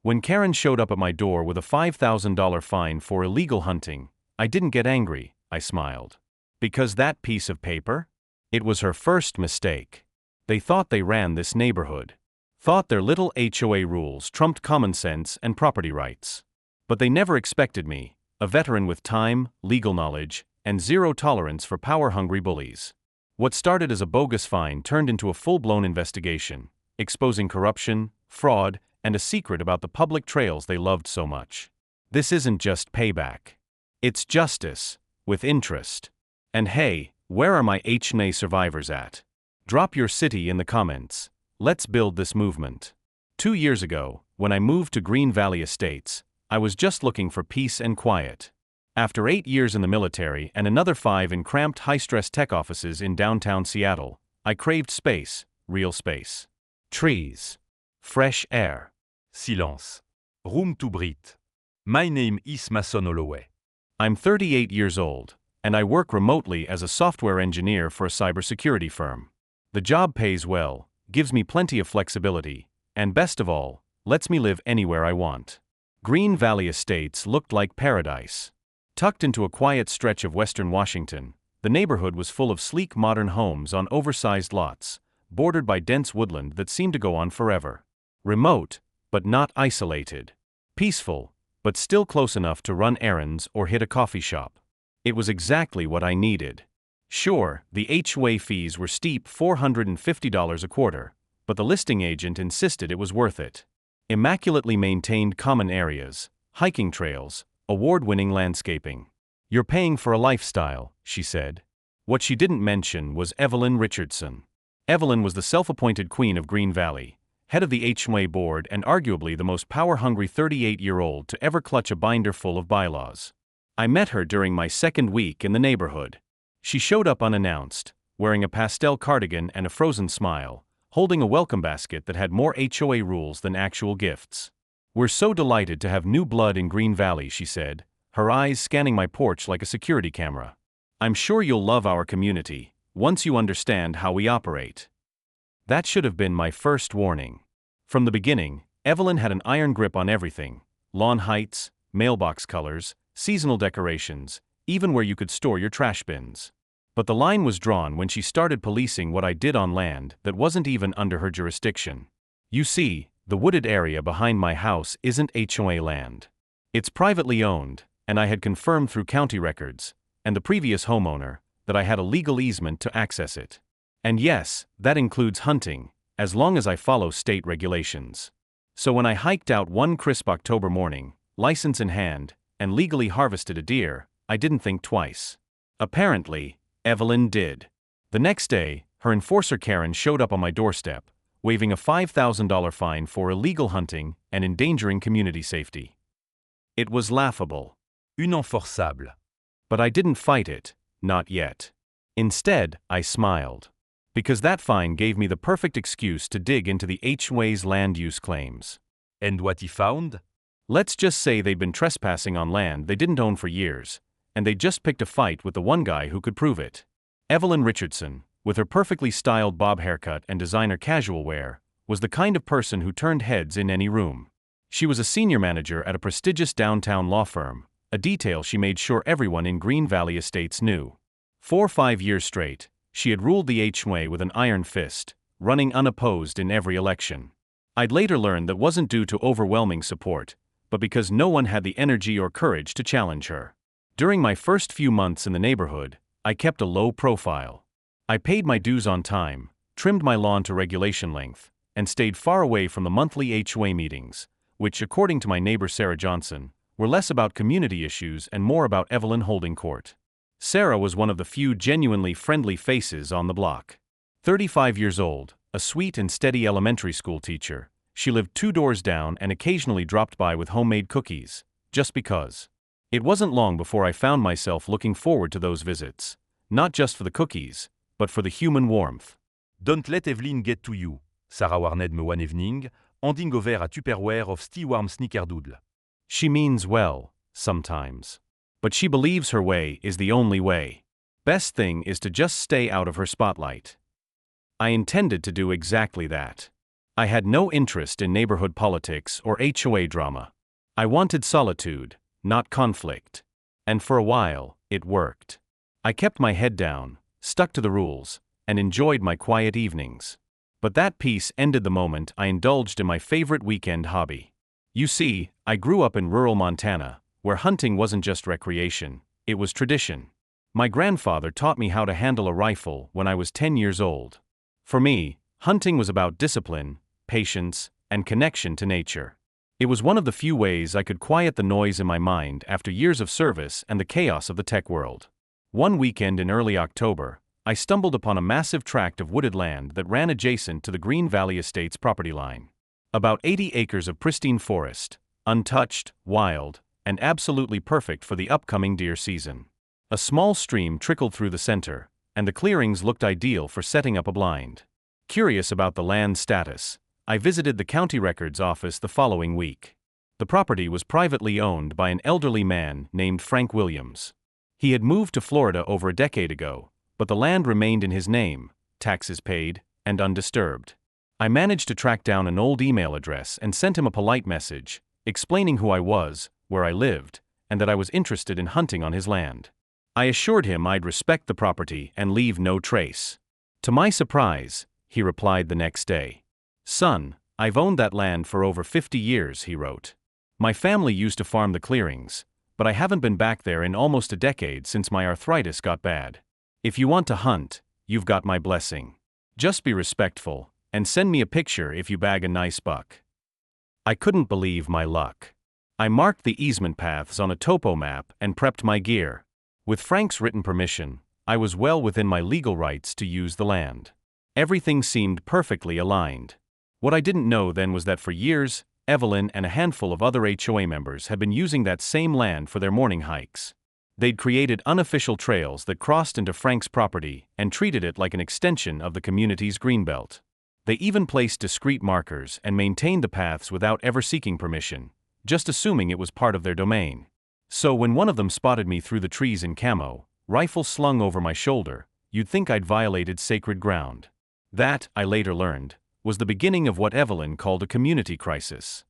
When Karen showed up at my door with a $5,000 fine for illegal hunting, I didn't get angry, I smiled. Because that piece of paper? It was her first mistake. They thought they ran this neighborhood. Thought their little HOA rules trumped common sense and property rights. But they never expected me, a veteran with time, legal knowledge, and zero tolerance for power-hungry bullies. What started as a bogus fine turned into a full-blown investigation, exposing corruption, fraud, and a secret about the public trails they loved so much. This isn't just payback. It's justice, with interest. And hey, where are my HOA survivors at? Drop your city in the comments. Let's build this movement. 2 years ago, when I moved to Green Valley Estates, I was just looking for peace and quiet. After 8 years in the military and another 5 in cramped high-stress tech offices in downtown Seattle, I craved space, real space. Trees. Fresh air. Silence. Room to breathe. My name is Mason Holloway. I'm 38 years old, and I work remotely as a software engineer for a cybersecurity firm. The job pays well, gives me plenty of flexibility, and best of all, lets me live anywhere I want. Green Valley Estates looked like paradise. Tucked into a quiet stretch of western Washington, the neighborhood was full of sleek modern homes on oversized lots, bordered by dense woodland that seemed to go on forever. Remote, but not isolated. Peaceful, but still close enough to run errands or hit a coffee shop. It was exactly what I needed. Sure, the HOA fees were steep, $450 a quarter, but the listing agent insisted it was worth it. Immaculately maintained common areas, hiking trails, award-winning landscaping. You're paying for a lifestyle, she said. What she didn't mention was Evelyn Richardson. Evelyn was the self-appointed queen of Green Valley, head of the HOA board and arguably the most power-hungry 38-year-old to ever clutch a binder full of bylaws. I met her during my second week in the neighborhood. She showed up unannounced, wearing a pastel cardigan and a frozen smile, holding a welcome basket that had more HOA rules than actual gifts. "We're so delighted to have new blood in Green Valley," she said, her eyes scanning my porch like a security camera. "I'm sure you'll love our community, once you understand how we operate." That should have been my first warning. From the beginning, Evelyn had an iron grip on everything: lawn heights, mailbox colors, seasonal decorations, even where you could store your trash bins. But the line was drawn when she started policing what I did on land that wasn't even under her jurisdiction. You see, the wooded area behind my house isn't HOA land. It's privately owned, and I had confirmed through county records, and the previous homeowner, that I had a legal easement to access it. And yes, that includes hunting, as long as I follow state regulations. So when I hiked out one crisp October morning, license in hand, and legally harvested a deer, I didn't think twice. Apparently, Evelyn did. The next day, her enforcer Karen showed up on my doorstep, waiving a $5,000 fine for illegal hunting and endangering community safety. It was laughable. Unenforçable. But I didn't fight it, not yet. Instead, I smiled. Because that fine gave me the perfect excuse to dig into the HOA's land use claims. And what he found? Let's just say they'd been trespassing on land they didn't own for years, and they just picked a fight with the one guy who could prove it. Evelyn Richardson, with her perfectly styled bob haircut and designer casual wear, was the kind of person who turned heads in any room. She was a senior manager at a prestigious downtown law firm, a detail she made sure everyone in Green Valley Estates knew. 4 or 5 years straight, she had ruled the HOA with an iron fist, running unopposed in every election. I'd later learned that wasn't due to overwhelming support, but because no one had the energy or courage to challenge her. During my first few months in the neighborhood, I kept a low profile. I paid my dues on time, trimmed my lawn to regulation length, and stayed far away from the monthly HOA meetings, which, according to my neighbor Sarah Johnson, were less about community issues and more about Evelyn holding court. Sarah was one of the few genuinely friendly faces on the block. 35 years old, a sweet and steady elementary school teacher, she lived 2 doors down and occasionally dropped by with homemade cookies, just because. It wasn't long before I found myself looking forward to those visits, not just for the cookies, but for the human warmth. Don't let Evelyn get to you, Sarah warned me one evening, handing over a Tupperware of still-warm snickerdoodle. She means well, sometimes. But she believes her way is the only way. Best thing is to just stay out of her spotlight. I intended to do exactly that. I had no interest in neighborhood politics or HOA drama. I wanted solitude, not conflict. And for a while, it worked. I kept my head down, stuck to the rules, and enjoyed my quiet evenings. But that peace ended the moment I indulged in my favorite weekend hobby. You see, I grew up in rural Montana, where hunting wasn't just recreation, it was tradition. My grandfather taught me how to handle a rifle when I was 10 years old. For me, hunting was about discipline, patience, and connection to nature. It was one of the few ways I could quiet the noise in my mind after years of service and the chaos of the tech world. One weekend in early October, I stumbled upon a massive tract of wooded land that ran adjacent to the Green Valley Estate's property line. About 80 acres of pristine forest, untouched, wild, and absolutely perfect for the upcoming deer season. A small stream trickled through the center, and the clearings looked ideal for setting up a blind. Curious about the land's status, I visited the county records office the following week. The property was privately owned by an elderly man named Frank Williams. He had moved to Florida over a decade ago, but the land remained in his name, taxes paid, and undisturbed. I managed to track down an old email address and sent him a polite message, explaining who I was, where I lived, and that I was interested in hunting on his land. I assured him I'd respect the property and leave no trace. To my surprise, he replied the next day. "Son, I've owned that land for over 50 years," he wrote. "My family used to farm the clearings, but I haven't been back there in almost a decade since my arthritis got bad. If you want to hunt, you've got my blessing. Just be respectful, and send me a picture if you bag a nice buck." I couldn't believe my luck. I marked the easement paths on a topo map and prepped my gear. With Frank's written permission, I was well within my legal rights to use the land. Everything seemed perfectly aligned. What I didn't know then was that for years, Evelyn and a handful of other HOA members had been using that same land for their morning hikes. They'd created unofficial trails that crossed into Frank's property and treated it like an extension of the community's greenbelt. They even placed discreet markers and maintained the paths without ever seeking permission, just assuming it was part of their domain. So when one of them spotted me through the trees in camo, rifle slung over my shoulder, you'd think I'd violated sacred ground. That, I later learned, was the beginning of what Evelyn called a community crisis.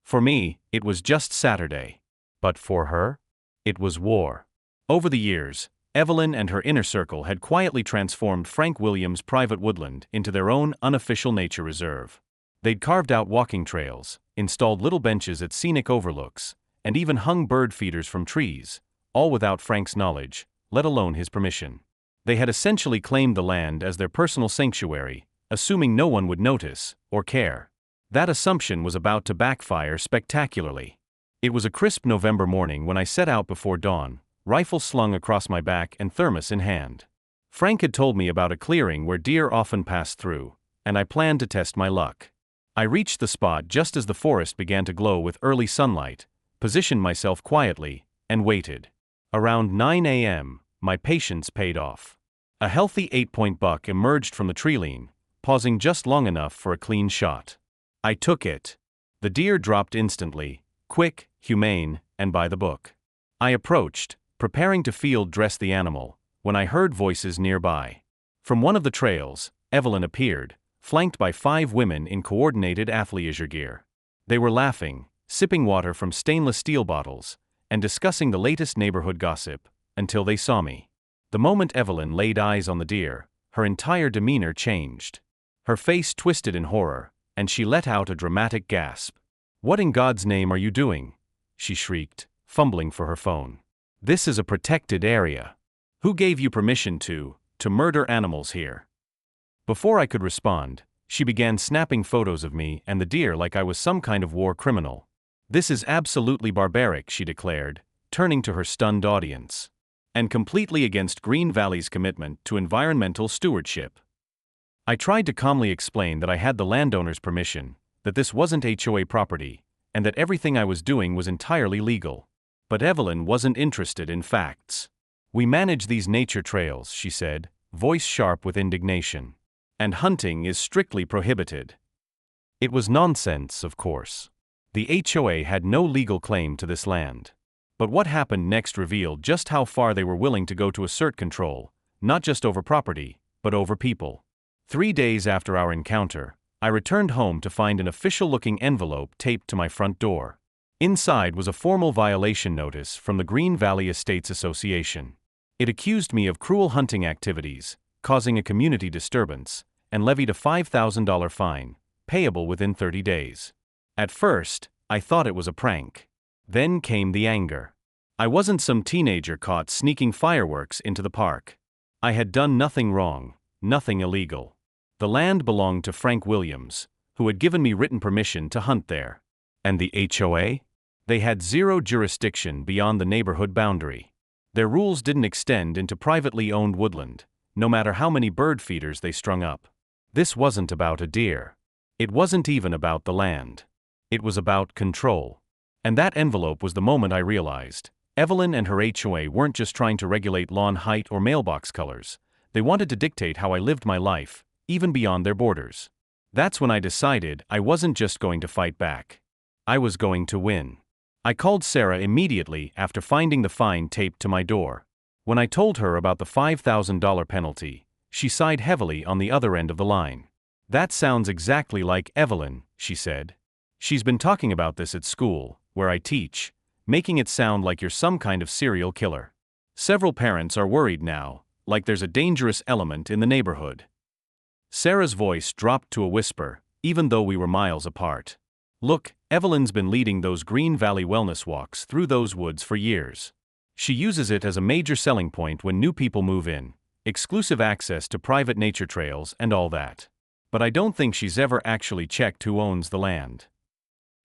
For me, it was just Saturday. But for her, it was war. Over the years, Evelyn and her inner circle had quietly transformed Frank Williams' private woodland into their own unofficial nature reserve. They'd carved out walking trails, installed little benches at scenic overlooks, and even hung bird feeders from trees, all without Frank's knowledge, let alone his permission. They had essentially claimed the land as their personal sanctuary, assuming no one would notice or care. That assumption was about to backfire spectacularly. It was a crisp November morning when I set out before dawn, rifle slung across my back and thermos in hand. Frank had told me about a clearing where deer often passed through, and I planned to test my luck. I reached the spot just as the forest began to glow with early sunlight, positioned myself quietly, and waited. Around 9 a.m., my patience paid off. A healthy 8-point buck emerged from the tree-line, pausing just long enough for a clean shot. I took it. The deer dropped instantly, quick, humane, and by the book. I approached, preparing to field dress the animal, when I heard voices nearby. From one of the trails, Evelyn appeared, flanked by 5 women in coordinated athleisure gear. They were laughing, sipping water from stainless steel bottles, and discussing the latest neighborhood gossip, until they saw me. The moment Evelyn laid eyes on the deer, her entire demeanor changed. Her face twisted in horror, and she let out a dramatic gasp. "What in God's name are you doing?" she shrieked, fumbling for her phone. "This is a protected area. Who gave you permission to murder animals here?" Before I could respond, she began snapping photos of me and the deer like I was some kind of war criminal. "This is absolutely barbaric," she declared, turning to her stunned audience. "And completely against Green Valley's commitment to environmental stewardship." I tried to calmly explain that I had the landowner's permission, that this wasn't HOA property, and that everything I was doing was entirely legal. But Evelyn wasn't interested in facts. "We manage these nature trails," she said, voice sharp with indignation. "And hunting is strictly prohibited." It was nonsense, of course. The HOA had no legal claim to this land. But what happened next revealed just how far they were willing to go to assert control, not just over property, but over people. 3 days after our encounter, I returned home to find an official-looking envelope taped to my front door. Inside was a formal violation notice from the Green Valley Estates Association. It accused me of cruel hunting activities, causing a community disturbance, and levied a $5,000 fine, payable within 30 days. At first, I thought it was a prank. Then came the anger. I wasn't some teenager caught sneaking fireworks into the park. I had done nothing wrong, nothing illegal. The land belonged to Frank Williams, who had given me written permission to hunt there. And the HOA? They had zero jurisdiction beyond the neighborhood boundary. Their rules didn't extend into privately owned woodland, no matter how many bird feeders they strung up. This wasn't about a deer. It wasn't even about the land. It was about control. And that envelope was the moment I realized Evelyn and her HOA weren't just trying to regulate lawn height or mailbox colors. They wanted to dictate how I lived my life, even beyond their borders. That's when I decided I wasn't just going to fight back. I was going to win. I called Sarah immediately after finding the fine taped to my door. When I told her about the $5,000 penalty, she sighed heavily on the other end of the line. "That sounds exactly like Evelyn," she said. "She's been talking about this at school, where I teach, making it sound like you're some kind of serial killer. Several parents are worried now, like there's a dangerous element in the neighborhood." Sarah's voice dropped to a whisper, even though we were miles apart. "Look, Evelyn's been leading those Green Valley wellness walks through those woods for years. She uses it as a major selling point when new people move in, exclusive access to private nature trails and all that. But I don't think she's ever actually checked who owns the land."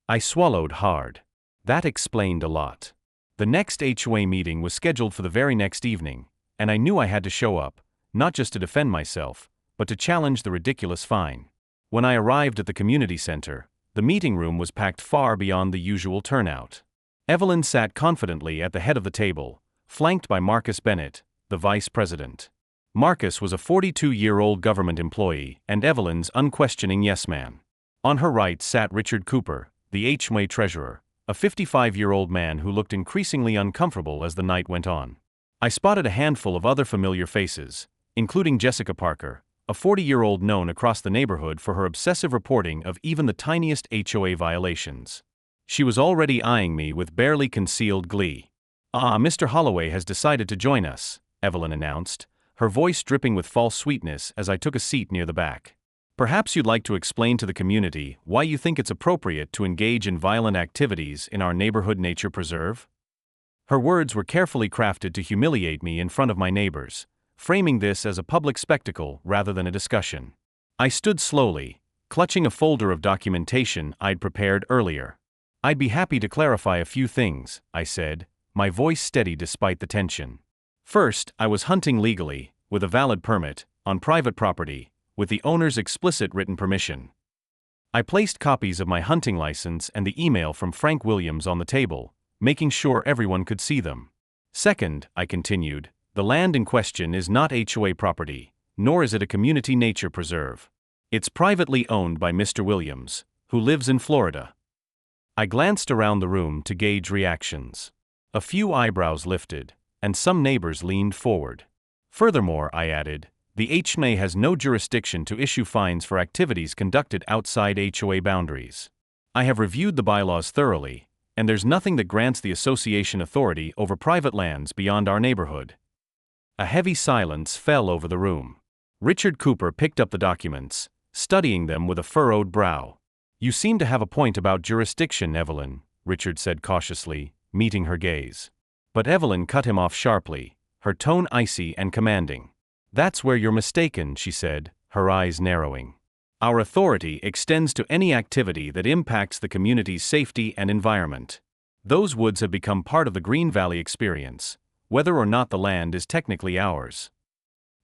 I swallowed hard. That explained a lot. The next HOA meeting was scheduled for the very next evening, and I knew I had to show up, not just to defend myself, but to challenge the ridiculous fine. When I arrived at the community center, the meeting room was packed far beyond the usual turnout. Evelyn sat confidently at the head of the table, flanked by Marcus Bennett, the vice president. Marcus was a 42-year-old government employee and Evelyn's unquestioning yes-man. On her right sat Richard Cooper, the HOA treasurer, a 55-year-old man who looked increasingly uncomfortable as the night went on. I spotted a handful of other familiar faces, including Jessica Parker, a 40-year-old known across the neighborhood for her obsessive reporting of even the tiniest HOA violations. She was already eyeing me with barely concealed glee. "Mr. Holloway has decided to join us," Evelyn announced, her voice dripping with false sweetness as I took a seat near the back. "Perhaps you'd like to explain to the community why you think it's appropriate to engage in violent activities in our neighborhood nature preserve?" Her words were carefully crafted to humiliate me in front of my neighbors, framing this as a public spectacle rather than a discussion. I stood slowly, clutching a folder of documentation I'd prepared earlier. "I'd be happy to clarify a few things," I said, my voice steady despite the tension. "First, I was hunting legally, with a valid permit, on private property, with the owner's explicit written permission. I placed copies of my hunting license and the email from Frank Williams on the table, making sure everyone could see them. Second, I continued, the land in question is not HOA property, nor is it a community nature preserve. It's privately owned by Mr. Williams, who lives in Florida." I glanced around the room to gauge reactions. A few eyebrows lifted, and some neighbors leaned forward. "Furthermore," I added, "the HOA has no jurisdiction to issue fines for activities conducted outside HOA boundaries. I have reviewed the bylaws thoroughly, and there's nothing that grants the association authority over private lands beyond our neighborhood." A heavy silence fell over the room. Richard Cooper picked up the documents, studying them with a furrowed brow. "You seem to have a point about jurisdiction, Evelyn," Richard said cautiously, meeting her gaze. But Evelyn cut him off sharply, her tone icy and commanding. "That's where you're mistaken," she said, her eyes narrowing. "Our authority extends to any activity that impacts the community's safety and environment. Those woods have become part of the Green Valley experience, whether or not the land is technically ours."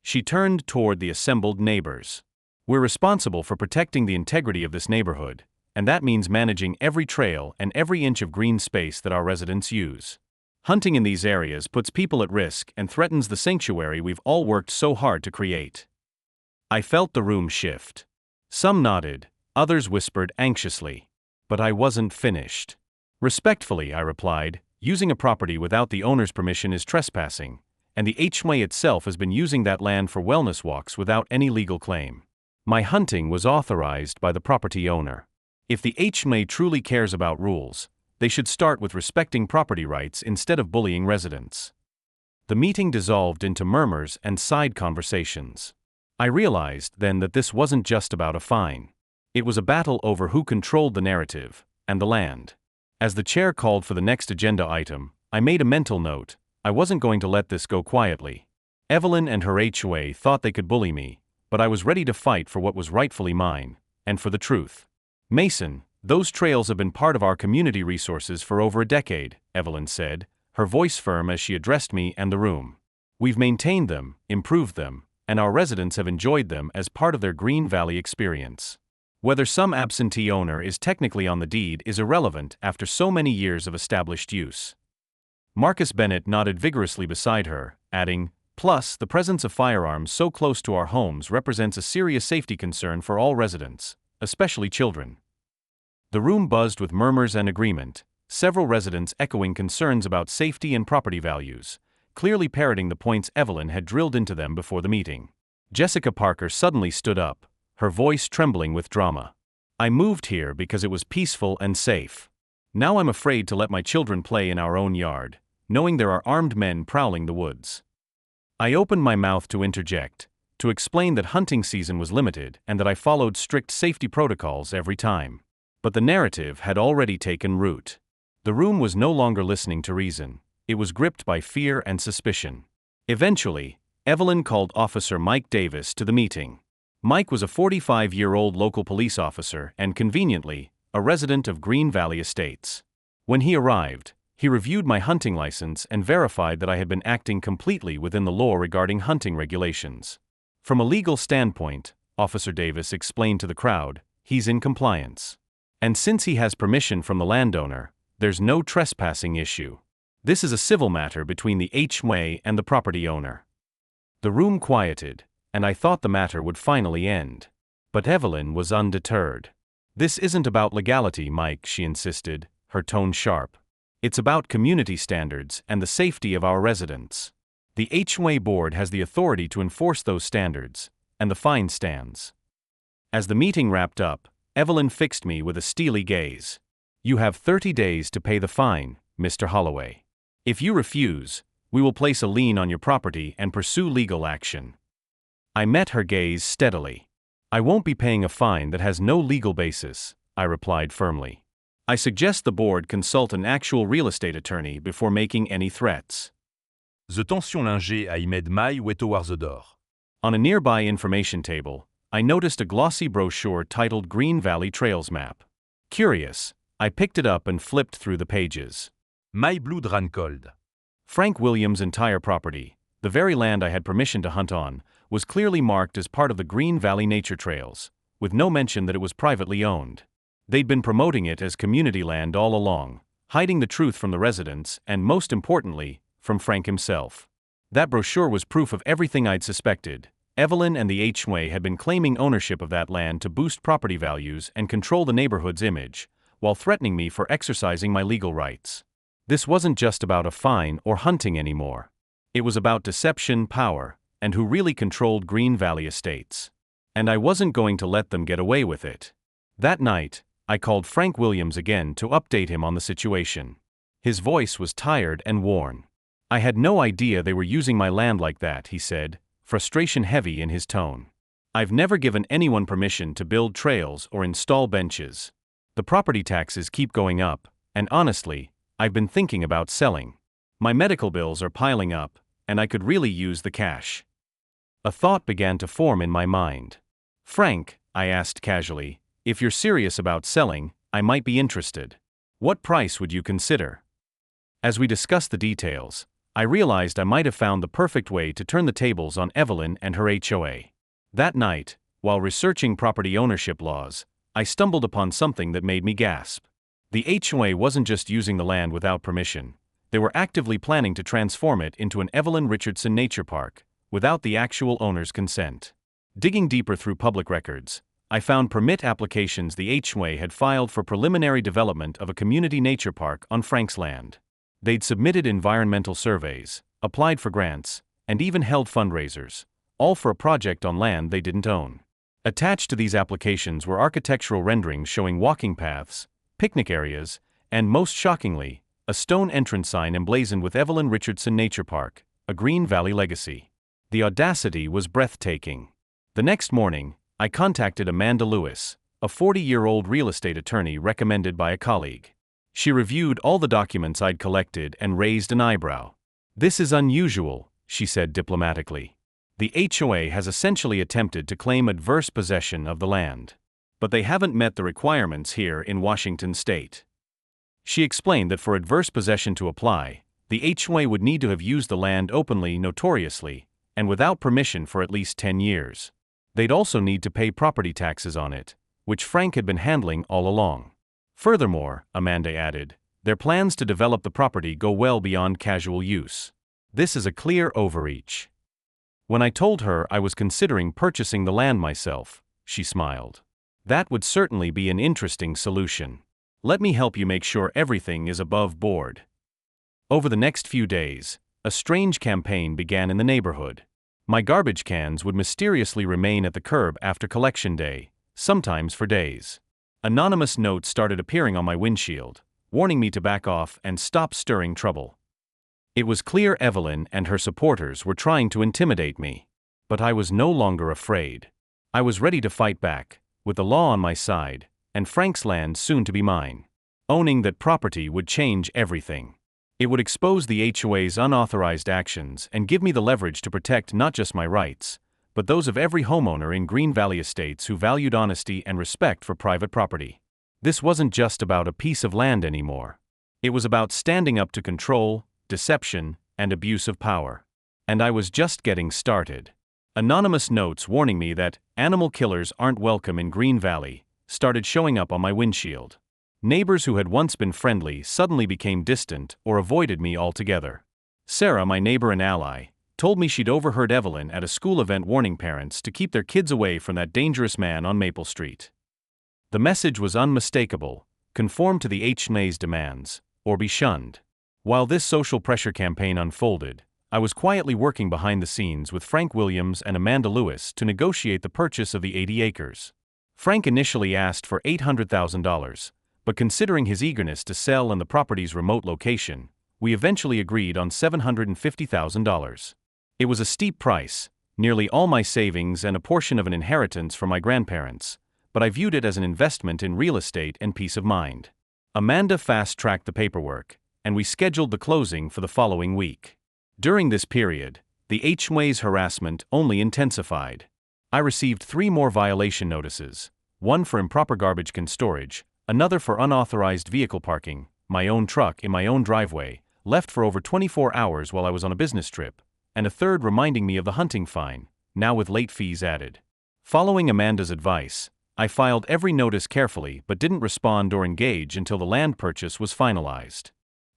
She turned toward the assembled neighbors. "We're responsible for protecting the integrity of this neighborhood, and that means managing every trail and every inch of green space that our residents use. Hunting in these areas puts people at risk and threatens the sanctuary we've all worked so hard to create." I felt the room shift. Some nodded, others whispered anxiously. But I wasn't finished. "Respectfully," I replied, "using a property without the owner's permission is trespassing, and the HOA itself has been using that land for wellness walks without any legal claim. My hunting was authorized by the property owner. If the HOA truly cares about rules, they should start with respecting property rights instead of bullying residents. The meeting dissolved into murmurs and side conversations. I realized then that this wasn't just about a fine. It was a battle over who controlled the narrative and the land. As the chair called for the next agenda item, I made a mental note: I wasn't going to let this go quietly. Evelyn and her HOA thought they could bully me, but I was ready to fight for what was rightfully mine, and for the truth. Mason, those trails have been part of our community resources for over a decade, Evelyn said, her voice firm as she addressed me and the room. We've maintained them, improved them, and our residents have enjoyed them as part of their Green Valley experience. Whether some absentee owner is technically on the deed is irrelevant after so many years of established use. Marcus Bennett nodded vigorously beside her, adding, "Plus, the presence of firearms so close to our homes represents a serious safety concern for all residents, especially children." The room buzzed with murmurs and agreement, several residents echoing concerns about safety and property values, clearly parroting the points Evelyn had drilled into them before the meeting. Jessica Parker suddenly stood up, her voice trembling with drama. "I moved here because it was peaceful and safe. Now I'm afraid to let my children play in our own yard, knowing there are armed men prowling the woods." I opened my mouth to interject, to explain that hunting season was limited and that I followed strict safety protocols every time. But the narrative had already taken root. The room was no longer listening to reason. It was gripped by fear and suspicion. Eventually, Evelyn called Officer Mike Davis to the meeting. Mike was a 45-year-old local police officer and, conveniently, a resident of Green Valley Estates. When he arrived, he reviewed my hunting license and verified that I had been acting completely within the law regarding hunting regulations. From a legal standpoint, Officer Davis explained to the crowd, he's in compliance. And since he has permission from the landowner, there's no trespassing issue. This is a civil matter between the HOA and the property owner. The room quieted, and I thought the matter would finally end. But Evelyn was undeterred. "This isn't about legality, Mike," she insisted, her tone sharp. "It's about community standards and the safety of our residents. The HOA board has the authority to enforce those standards, and the fine stands." As the meeting wrapped up, Evelyn fixed me with a steely gaze. "You have 30 days to pay the fine, Mr. Holloway. If you refuse, we will place a lien on your property and pursue legal action." I met her gaze steadily. "I won't be paying a fine that has no legal basis," I replied firmly. "I suggest the board consult an actual real estate attorney before making any threats." The tension lingée à y mettre maille ou étowards d'or. On a nearby information table, I noticed a glossy brochure titled Green Valley Trails Map. Curious, I picked it up and flipped through the pages. Maille blood rancold. Frank Williams' entire property, the very land I had permission to hunt on, was clearly marked as part of the Green Valley Nature Trails, with no mention that it was privately owned. They'd been promoting it as community land all along, hiding the truth from the residents and, most importantly, from Frank himself. That brochure was proof of everything I'd suspected. Evelyn and the HOA had been claiming ownership of that land to boost property values and control the neighborhood's image, while threatening me for exercising my legal rights. This wasn't just about a fine or hunting anymore. It was about deception, power, and who really controlled Green Valley Estates. And I wasn't going to let them get away with it. That night, I called Frank Williams again to update him on the situation. His voice was tired and worn. "I had no idea they were using my land like that," he said, frustration heavy in his tone. "I've never given anyone permission to build trails or install benches. The property taxes keep going up, and honestly, I've been thinking about selling. My medical bills are piling up, and I could really use the cash." A thought began to form in my mind. "Frank," I asked casually, "if you're serious about selling, I might be interested. What price would you consider?" As we discussed the details, I realized I might have found the perfect way to turn the tables on Evelyn and her HOA. That night, while researching property ownership laws, I stumbled upon something that made me gasp. The HOA wasn't just using the land without permission. They were actively planning to transform it into an Evelyn Richardson Nature Park, without the actual owner's consent. Digging deeper through public records, I found permit applications the HOA had filed for preliminary development of a community nature park on Frank's land. They'd submitted environmental surveys, applied for grants, and even held fundraisers, all for a project on land they didn't own. Attached to these applications were architectural renderings showing walking paths, picnic areas, and most shockingly, a stone entrance sign emblazoned with Evelyn Richardson Nature Park, a Green Valley legacy. The audacity was breathtaking. The next morning, I contacted Amanda Lewis, a 40-year-old real estate attorney recommended by a colleague. She reviewed all the documents I'd collected and raised an eyebrow. "This is unusual," she said diplomatically. "The HOA has essentially attempted to claim adverse possession of the land. But they haven't met the requirements here in Washington state." She explained that for adverse possession to apply, the HOA would need to have used the land openly, notoriously, and without permission for at least 10 years. They'd also need to pay property taxes on it, which Frank had been handling all along. Furthermore, Amanda added, their plans to develop the property go well beyond casual use. This is a clear overreach. When I told her I was considering purchasing the land myself, she smiled. "That would certainly be an interesting solution. Let me help you make sure everything is above board." Over the next few days, a strange campaign began in the neighborhood. My garbage cans would mysteriously remain at the curb after collection day, sometimes for days. Anonymous notes started appearing on my windshield, warning me to back off and stop stirring trouble. It was clear Evelyn and her supporters were trying to intimidate me. But I was no longer afraid. I was ready to fight back, with the law on my side, and Frank's land soon to be mine. Owning that property would change everything. It would expose the HOA's unauthorized actions and give me the leverage to protect not just my rights, but those of every homeowner in Green Valley Estates who valued honesty and respect for private property. This wasn't just about a piece of land anymore. It was about standing up to control, deception, and abuse of power. And I was just getting started. Anonymous notes warning me that animal killers aren't welcome in Green Valley started showing up on my windshield. Neighbors who had once been friendly suddenly became distant or avoided me altogether. Sarah, my neighbor and ally, told me she'd overheard Evelyn at a school event warning parents to keep their kids away from that dangerous man on Maple Street. The message was unmistakable: conform to the HOA's demands, or be shunned. While this social pressure campaign unfolded, I was quietly working behind the scenes with Frank Williams and Amanda Lewis to negotiate the purchase of the 80 acres. Frank initially asked for $800,000, but considering his eagerness to sell and the property's remote location, we eventually agreed on $750,000. It was a steep price, nearly all my savings and a portion of an inheritance from my grandparents, but I viewed it as an investment in real estate and peace of mind. Amanda fast-tracked the paperwork, and we scheduled the closing for the following week. During this period, the HOA's harassment only intensified. I received 3 more violation notices, one for improper garbage can storage, another for unauthorized vehicle parking, my own truck in my own driveway, left for over 24 hours while I was on a business trip, and a third reminding me of the hunting fine, now with late fees added. Following Amanda's advice, I filed every notice carefully but didn't respond or engage until the land purchase was finalized.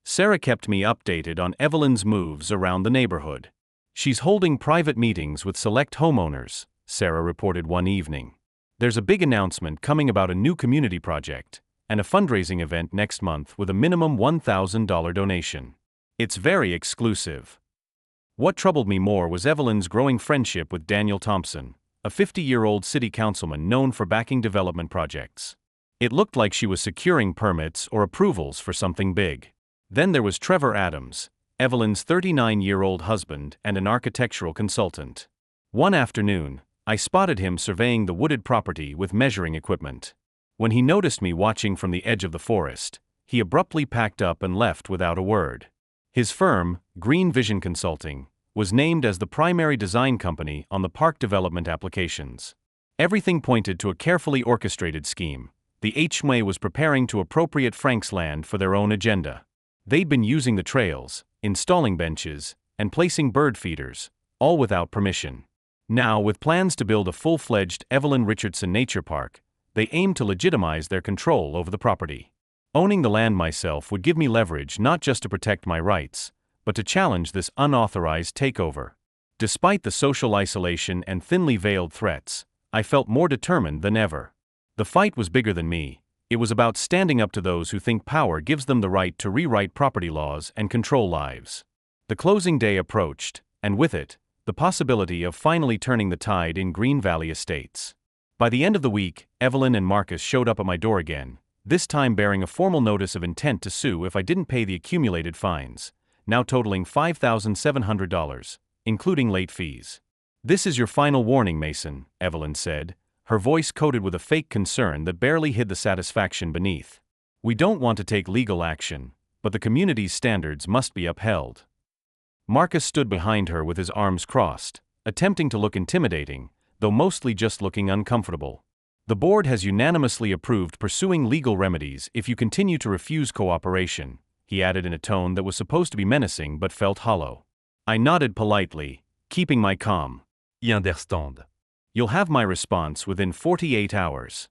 Sarah kept me updated on Evelyn's moves around the neighborhood. "She's holding private meetings with select homeowners," Sarah reported one evening. "There's a big announcement coming about a new community project, and a fundraising event next month with a minimum $1,000 donation. It's very exclusive." What troubled me more was Evelyn's growing friendship with Daniel Thompson, a 50-year-old city councilman known for backing development projects. It looked like she was securing permits or approvals for something big. Then there was Trevor Adams, Evelyn's 39-year-old husband and an architectural consultant. One afternoon, I spotted him surveying the wooded property with measuring equipment. When he noticed me watching from the edge of the forest, he abruptly packed up and left without a word. His firm, Green Vision Consulting, was named as the primary design company on the park development applications. Everything pointed to a carefully orchestrated scheme. The HOA was preparing to appropriate Frank's land for their own agenda. They'd been using the trails, installing benches, and placing bird feeders, all without permission. Now, with plans to build a full-fledged Evelyn Richardson Nature Park, they aimed to legitimize their control over the property. Owning the land myself would give me leverage not just to protect my rights, but to challenge this unauthorized takeover. Despite the social isolation and thinly veiled threats, I felt more determined than ever. The fight was bigger than me. It was about standing up to those who think power gives them the right to rewrite property laws and control lives. The closing day approached, and with it, the possibility of finally turning the tide in Green Valley Estates. By the end of the week, Evelyn and Marcus showed up at my door again, this time bearing a formal notice of intent to sue if I didn't pay the accumulated fines, now totaling $5,700, including late fees. "This is your final warning, Mason," Evelyn said, her voice coated with a fake concern that barely hid the satisfaction beneath. "We don't want to take legal action, but the community's standards must be upheld." Marcus stood behind her with his arms crossed, attempting to look intimidating, though mostly just looking uncomfortable. "The board has unanimously approved pursuing legal remedies if you continue to refuse cooperation," he added in a tone that was supposed to be menacing but felt hollow. I nodded politely, keeping my calm. I understand. "You'll have my response within 48 hours."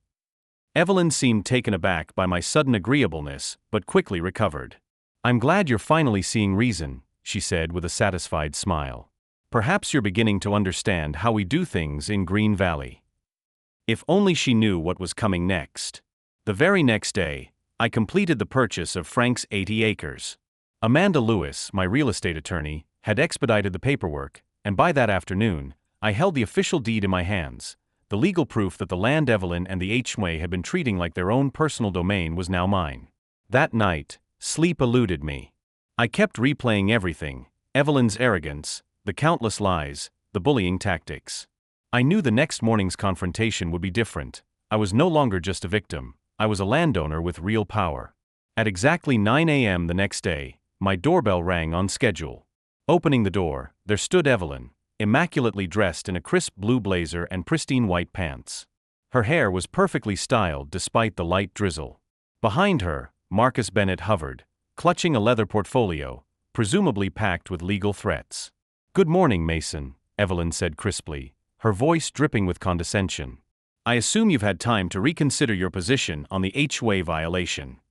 Evelyn seemed taken aback by my sudden agreeableness, but quickly recovered. "I'm glad you're finally seeing reason," she said with a satisfied smile. "Perhaps you're beginning to understand how we do things in Green Valley." If only she knew what was coming next. The very next day, I completed the purchase of Frank's 80 acres. Amanda Lewis, my real estate attorney, had expedited the paperwork, and by that afternoon, I held the official deed in my hands. The legal proof that the land Evelyn and the HOA had been treating like their own personal domain was now mine. That night, sleep eluded me. I kept replaying everything: Evelyn's arrogance, the countless lies, the bullying tactics. I knew the next morning's confrontation would be different. I was no longer just a victim, I was a landowner with real power. At exactly 9 a.m. the next day, my doorbell rang on schedule. Opening the door, there stood Evelyn, immaculately dressed in a crisp blue blazer and pristine white pants. Her hair was perfectly styled despite the light drizzle. Behind her, Marcus Bennett hovered, clutching a leather portfolio, presumably packed with legal threats. "Good morning, Mason," Evelyn said crisply, her voice dripping with condescension. "I assume you've had time to reconsider your position on the HOA violation."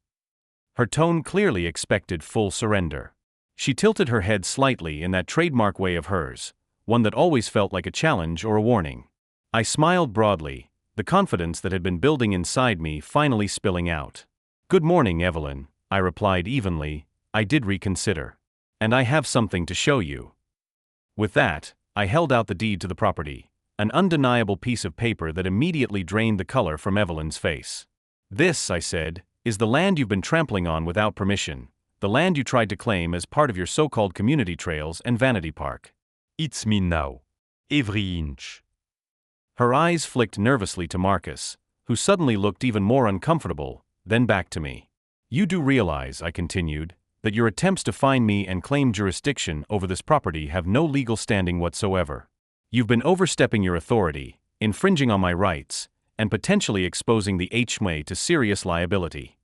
Her tone clearly expected full surrender. She tilted her head slightly in that trademark way of hers, one that always felt like a challenge or a warning. I smiled broadly, the confidence that had been building inside me finally spilling out. "Good morning, Evelyn," I replied evenly. "I did reconsider. And I have something to show you." With that, I held out the deed to the property, an undeniable piece of paper that immediately drained the color from Evelyn's face. "This," I said, "is the land you've been trampling on without permission, the land you tried to claim as part of your so-called community trails and vanity park." It's me now. Every inch. Her eyes flicked nervously to Marcus, who suddenly looked even more uncomfortable, then back to me. "You do realize," I continued, "that your attempts to find me and claim jurisdiction over this property have no legal standing whatsoever. You've been overstepping your authority, infringing on my rights, and potentially exposing the HOA to serious liability."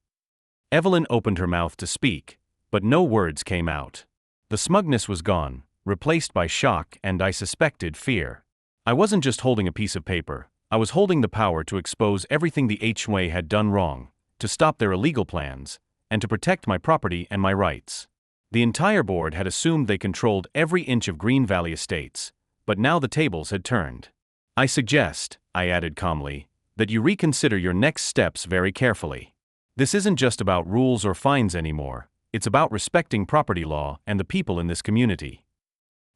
Evelyn opened her mouth to speak, but no words came out. The smugness was gone, replaced by shock and, I suspected, fear. I wasn't just holding a piece of paper, I was holding the power to expose everything the HOA had done wrong, to stop their illegal plans, and to protect my property and my rights. The entire board had assumed they controlled every inch of Green Valley Estates, but now the tables had turned. "I suggest," I added calmly, "that you reconsider your next steps very carefully. This isn't just about rules or fines anymore, it's about respecting property law and the people in this community."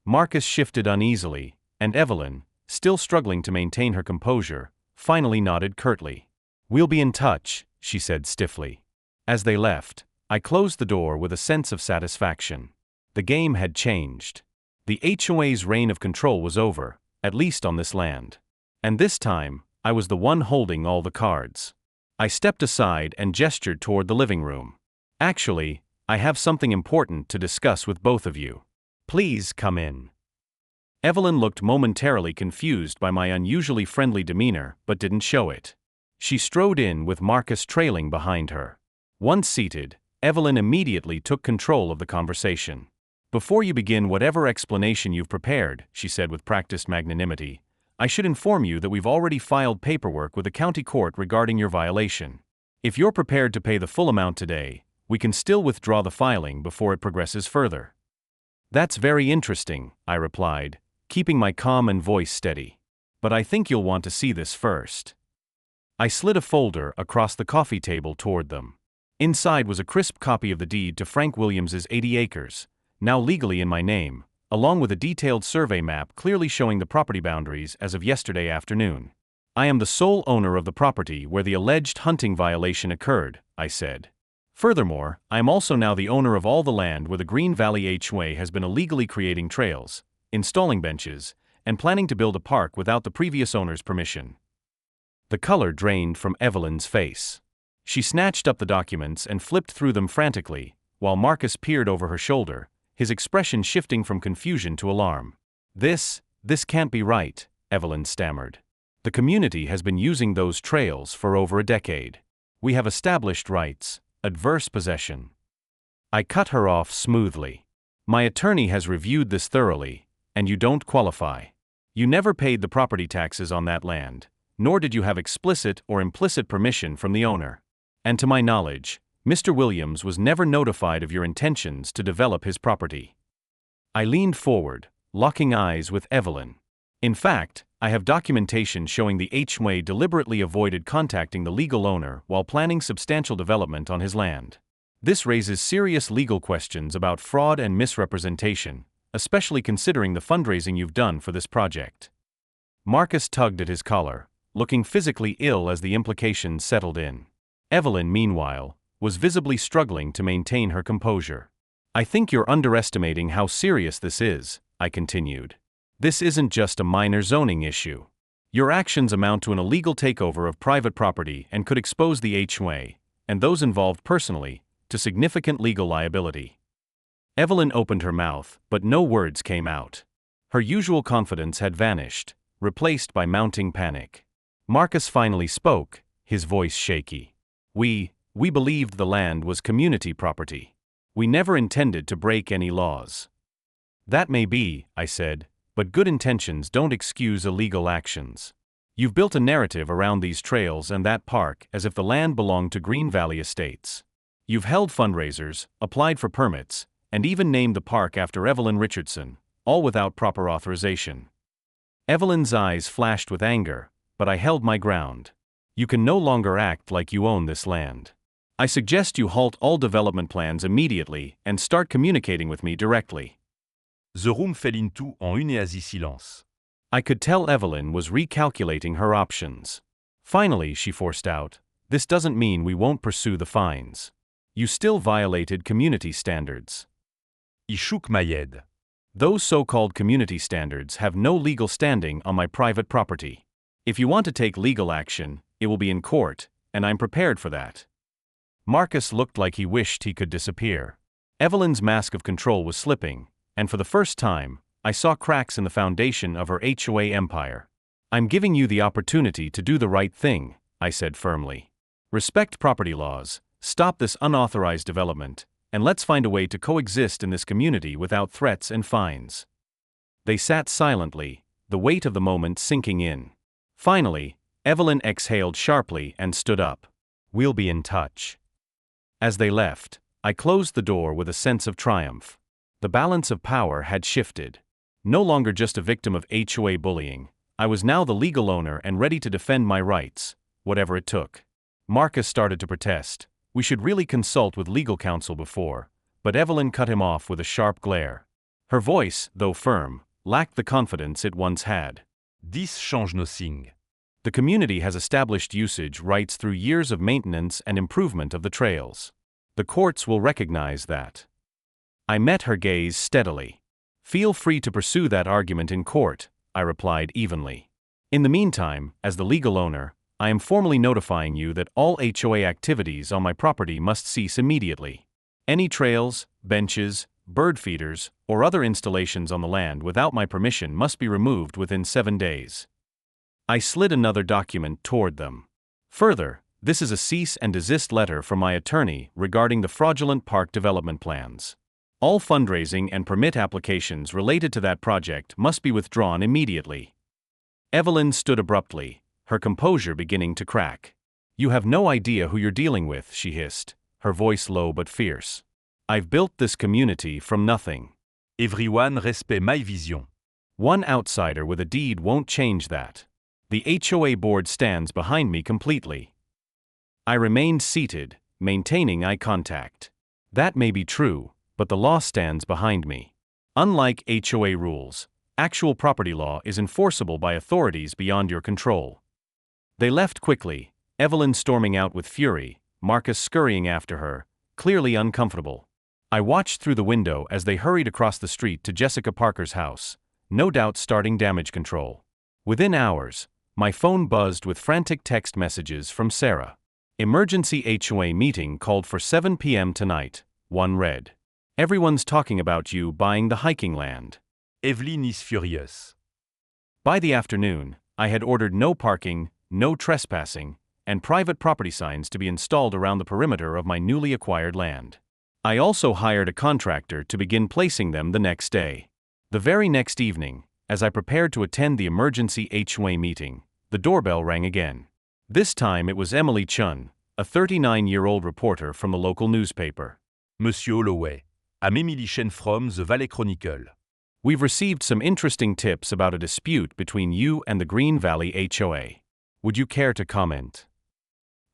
Marcus shifted uneasily, and Evelyn, still struggling to maintain her composure, finally nodded curtly. "We'll be in touch," she said stiffly. As they left, I closed the door with a sense of satisfaction. The game had changed. The HOA's reign of control was over, at least on this land. And this time, I was the one holding all the cards. I stepped aside and gestured toward the living room. "Actually, I have something important to discuss with both of you. Please come in." Evelyn looked momentarily confused by my unusually friendly demeanor but didn't show it. She strode in with Marcus trailing behind her. Once seated, Evelyn immediately took control of the conversation. "Before you begin whatever explanation you've prepared," she said with practiced magnanimity, "I should inform you that we've already filed paperwork with the county court regarding your violation. If you're prepared to pay the full amount today, we can still withdraw the filing before it progresses further." "That's very interesting," I replied, keeping my calm and voice steady. "But I think you'll want to see this first." I slid a folder across the coffee table toward them. Inside was a crisp copy of the deed to Frank Williams's 80 acres, now legally in my name, along with a detailed survey map clearly showing the property boundaries as of yesterday afternoon. I am the sole owner of the property where the alleged hunting violation occurred, I said. Furthermore, I am also now the owner of all the land where the Green Valley HOA has been illegally creating trails, installing benches, and planning to build a park without the previous owner's permission. The color drained from Evelyn's face. She snatched up the documents and flipped through them frantically, while Marcus peered over her shoulder, his expression shifting from confusion to alarm. This can't be right, Evelyn stammered. The community has been using those trails for over a decade. We have established rights, adverse possession. I cut her off smoothly. My attorney has reviewed this thoroughly, and you don't qualify. You never paid the property taxes on that land, nor did you have explicit or implicit permission from the owner. And to my knowledge, Mr. Williams was never notified of your intentions to develop his property. I leaned forward, locking eyes with Evelyn. In fact, I have documentation showing the HOA deliberately avoided contacting the legal owner while planning substantial development on his land. This raises serious legal questions about fraud and misrepresentation, especially considering the fundraising you've done for this project. Marcus tugged at his collar, looking physically ill as the implications settled in. Evelyn, meanwhile, was visibly struggling to maintain her composure. I think you're underestimating how serious this is, I continued. This isn't just a minor zoning issue. Your actions amount to an illegal takeover of private property and could expose the HOA, and those involved personally, to significant legal liability. Evelyn opened her mouth, but no words came out. Her usual confidence had vanished, replaced by mounting panic. Marcus finally spoke, his voice shaky. We believed the land was community property. We never intended to break any laws. That may be, I said, but good intentions don't excuse illegal actions. You've built a narrative around these trails and that park as if the land belonged to Green Valley Estates. You've held fundraisers, applied for permits, and even named the park after Evelyn Richardson, all without proper authorization. Evelyn's eyes flashed with anger, but I held my ground. You can no longer act like you own this land. I suggest you halt all development plans immediately and start communicating with me directly. The room fell into un uneasy silence. I could tell Evelyn was recalculating her options. Finally, she forced out, "This doesn't mean we won't pursue the fines. You still violated community standards." I shook my head. Those so-called community standards have no legal standing on my private property. If you want to take legal action, it will be in court, and I'm prepared for that. Marcus looked like he wished he could disappear. Evelyn's mask of control was slipping, and for the first time, I saw cracks in the foundation of her HOA empire. "I'm giving you the opportunity to do the right thing," I said firmly. "Respect property laws, stop this unauthorized development, and let's find a way to coexist in this community without threats and fines." They sat silently, the weight of the moment sinking in. Finally, Evelyn exhaled sharply and stood up. "We'll be in touch." As they left, I closed the door with a sense of triumph. The balance of power had shifted. No longer just a victim of HOA bullying, I was now the legal owner and ready to defend my rights, whatever it took. Marcus started to protest. We should really consult with legal counsel before, but Evelyn cut him off with a sharp glare. Her voice, though firm, lacked the confidence it once had. "This change nothing." The community has established usage rights through years of maintenance and improvement of the trails. The courts will recognize that. I met her gaze steadily. "Feel free to pursue that argument in court," I replied evenly. "In the meantime, as the legal owner, I am formally notifying you that all HOA activities on my property must cease immediately. Any trails, benches, bird feeders, or other installations on the land without my permission must be removed within 7 days." I slid another document toward them. "Further, this is a cease and desist letter from my attorney regarding the fraudulent park development plans. All fundraising and permit applications related to that project must be withdrawn immediately." Evelyn stood abruptly, her composure beginning to crack. "You have no idea who you're dealing with," she hissed, her voice low but fierce. "I've built this community from nothing. Everyone respect my vision. One outsider with a deed won't change that. The HOA board stands behind me completely." I remained seated, maintaining eye contact. That may be true, but the law stands behind me. Unlike HOA rules, actual property law is enforceable by authorities beyond your control. They left quickly, Evelyn storming out with fury, Marcus scurrying after her, clearly uncomfortable. I watched through the window as they hurried across the street to Jessica Parker's house, no doubt starting damage control. Within hours, my phone buzzed with frantic text messages from Sarah. Emergency HOA meeting called for 7 p.m. tonight, one read. Everyone's talking about you buying the hiking land. Evelyn is furious. By the afternoon, I had ordered no parking, no trespassing, and private property signs to be installed around the perimeter of my newly acquired land. I also hired a contractor to begin placing them the next day. The very next evening, as I prepared to attend the emergency HOA meeting, the doorbell rang again. This time it was Emily Chun, a 39-year-old reporter from the local newspaper. Monsieur Holloway, I'm Emily Chen from the Valley Chronicle. We've received some interesting tips about a dispute between you and the Green Valley HOA. Would you care to comment?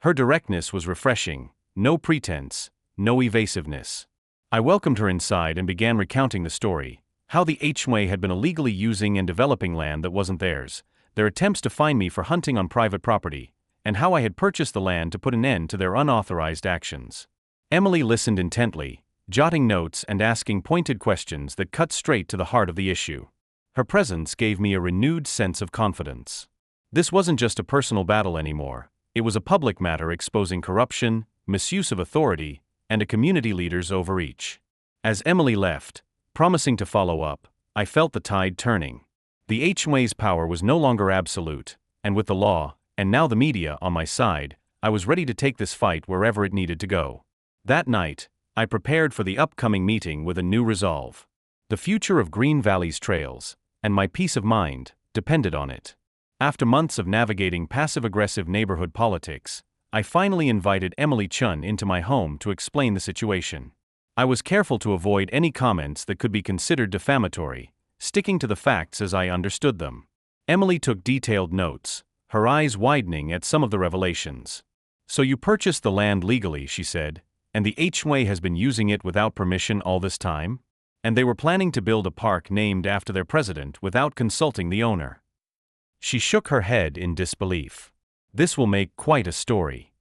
Her directness was refreshing, no pretense, no evasiveness. I welcomed her inside and began recounting the story, how the HOA had been illegally using and developing land that wasn't theirs, their attempts to fine me for hunting on private property, and how I had purchased the land to put an end to their unauthorized actions. Emily listened intently, jotting notes and asking pointed questions that cut straight to the heart of the issue. Her presence gave me a renewed sense of confidence. This wasn't just a personal battle anymore, it was a public matter exposing corruption, misuse of authority, and a community leader's overreach. As Emily left, promising to follow up, I felt the tide turning. The HOA's power was no longer absolute, and with the law, and now the media on my side, I was ready to take this fight wherever it needed to go. That night, I prepared for the upcoming meeting with a new resolve. The future of Green Valley's trails, and my peace of mind, depended on it. After months of navigating passive-aggressive neighborhood politics, I finally invited Emily Chun into my home to explain the situation. I was careful to avoid any comments that could be considered defamatory, sticking to the facts as I understood them. Emily took detailed notes, her eyes widening at some of the revelations. "So you purchased the land legally," she said, "and the HOA has been using it without permission all this time? And they were planning to build a park named after their president without consulting the owner?" She shook her head in disbelief. This will make quite a story.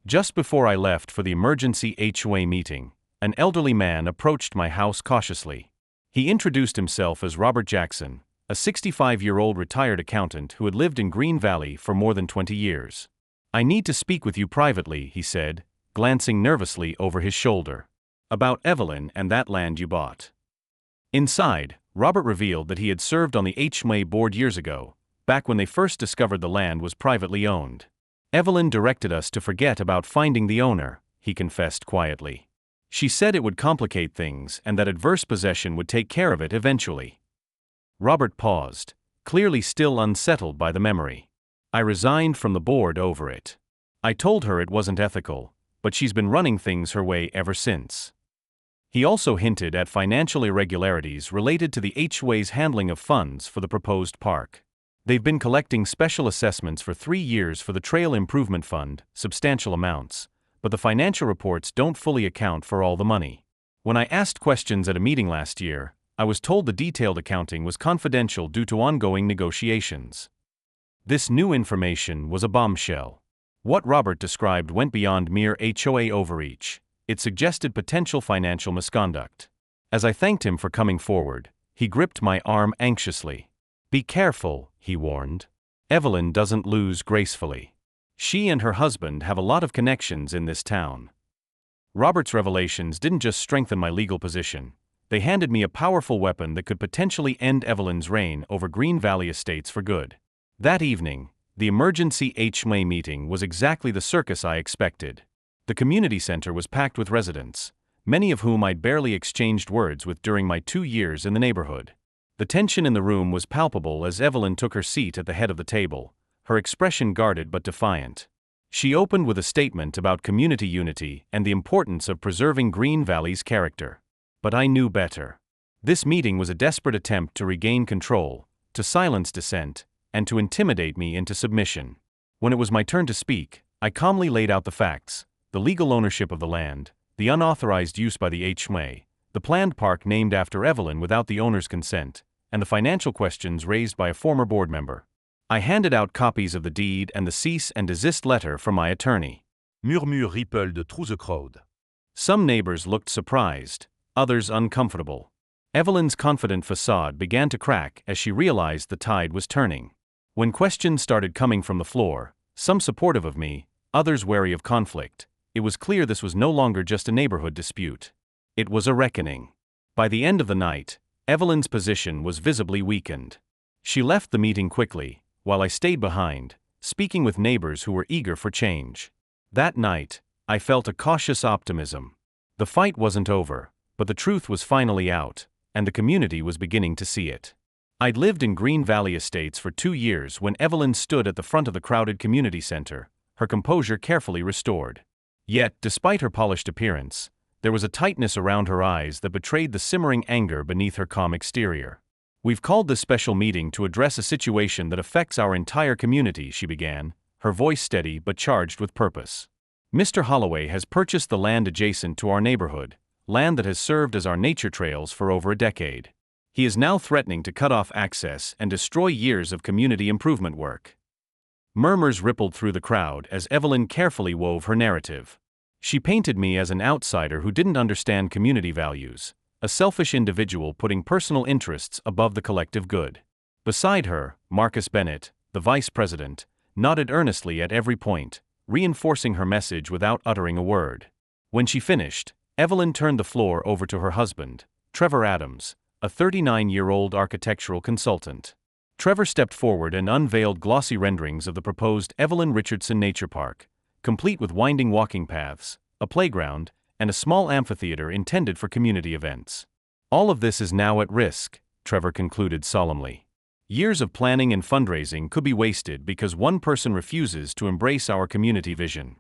Just before I left for the emergency HOA meeting, an elderly man approached my house cautiously. He introduced himself as Robert Jackson, a 65-year-old retired accountant who had lived in Green Valley for more than 20 years. "I need to speak with you privately," he said, glancing nervously over his shoulder. "About Evelyn and that land you bought." Inside, Robert revealed that he had served on the HOA board years ago, back when they first discovered the land was privately owned. "Evelyn directed us to forget about finding the owner," he confessed quietly. "She said it would complicate things and that adverse possession would take care of it eventually." Robert paused, clearly still unsettled by the memory. "I resigned from the board over it. I told her it wasn't ethical, but she's been running things her way ever since." He also hinted at financial irregularities related to the HOA's handling of funds for the proposed park. They've been collecting special assessments for 3 years for the Trail Improvement Fund, substantial amounts, but the financial reports don't fully account for all the money. When I asked questions at a meeting last year, I was told the detailed accounting was confidential due to ongoing negotiations. This new information was a bombshell. What Robert described went beyond mere HOA overreach. It suggested potential financial misconduct. As I thanked him for coming forward, he gripped my arm anxiously. "Be careful," he warned. "Evelyn doesn't lose gracefully. She and her husband have a lot of connections in this town." Robert's revelations didn't just strengthen my legal position, they handed me a powerful weapon that could potentially end Evelyn's reign over Green Valley Estates for good. That evening, the emergency HOA meeting was exactly the circus I expected. The community center was packed with residents, many of whom I'd barely exchanged words with during my 2 years in the neighborhood. The tension in the room was palpable as Evelyn took her seat at the head of the table, her expression guarded but defiant. She opened with a statement about community unity and the importance of preserving Green Valley's character. But I knew better. This meeting was a desperate attempt to regain control, to silence dissent, and to intimidate me into submission. When it was my turn to speak, I calmly laid out the facts: the legal ownership of the land, the unauthorized use by the HOA, the planned park named after Evelyn without the owner's consent, and the financial questions raised by a former board member. I handed out copies of the deed and the cease and desist letter from my attorney. Murmure rippled through the crowd. Some neighbors looked surprised, others uncomfortable. Evelyn's confident facade began to crack as she realized the tide was turning. When questions started coming from the floor, some supportive of me, others wary of conflict, it was clear this was no longer just a neighborhood dispute. It was a reckoning. By the end of the night, Evelyn's position was visibly weakened. She left the meeting quickly, while I stayed behind, speaking with neighbors who were eager for change. That night, I felt a cautious optimism. The fight wasn't over, but the truth was finally out, and the community was beginning to see it. I'd lived in Green Valley Estates for 2 years when Evelyn stood at the front of the crowded community center, her composure carefully restored. Yet, despite her polished appearance, there was a tightness around her eyes that betrayed the simmering anger beneath her calm exterior. "We've called this special meeting to address a situation that affects our entire community," she began, her voice steady but charged with purpose. "Mr. Holloway has purchased the land adjacent to our neighborhood, land that has served as our nature trails for over a decade. He is now threatening to cut off access and destroy years of community improvement work." Murmurs rippled through the crowd as Evelyn carefully wove her narrative. She painted me as an outsider who didn't understand community values, a selfish individual putting personal interests above the collective good. Beside her, Marcus Bennett, the vice president, nodded earnestly at every point, reinforcing her message without uttering a word. When she finished, Evelyn turned the floor over to her husband, Trevor Adams, a 39-year-old architectural consultant. Trevor stepped forward and unveiled glossy renderings of the proposed Evelyn Richardson Nature Park, complete with winding walking paths, a playground, and a small amphitheater intended for community events. "All of this is now at risk," Trevor concluded solemnly. "Years of planning and fundraising could be wasted because one person refuses to embrace our community vision."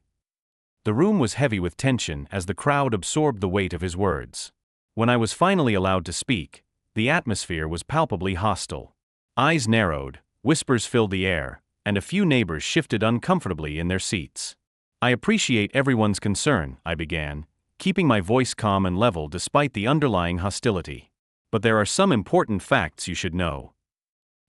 The room was heavy with tension as the crowd absorbed the weight of his words. When I was finally allowed to speak, the atmosphere was palpably hostile. Eyes narrowed, whispers filled the air, and a few neighbors shifted uncomfortably in their seats. "I appreciate everyone's concern," I began, keeping my voice calm and level despite the underlying hostility. "But there are some important facts you should know."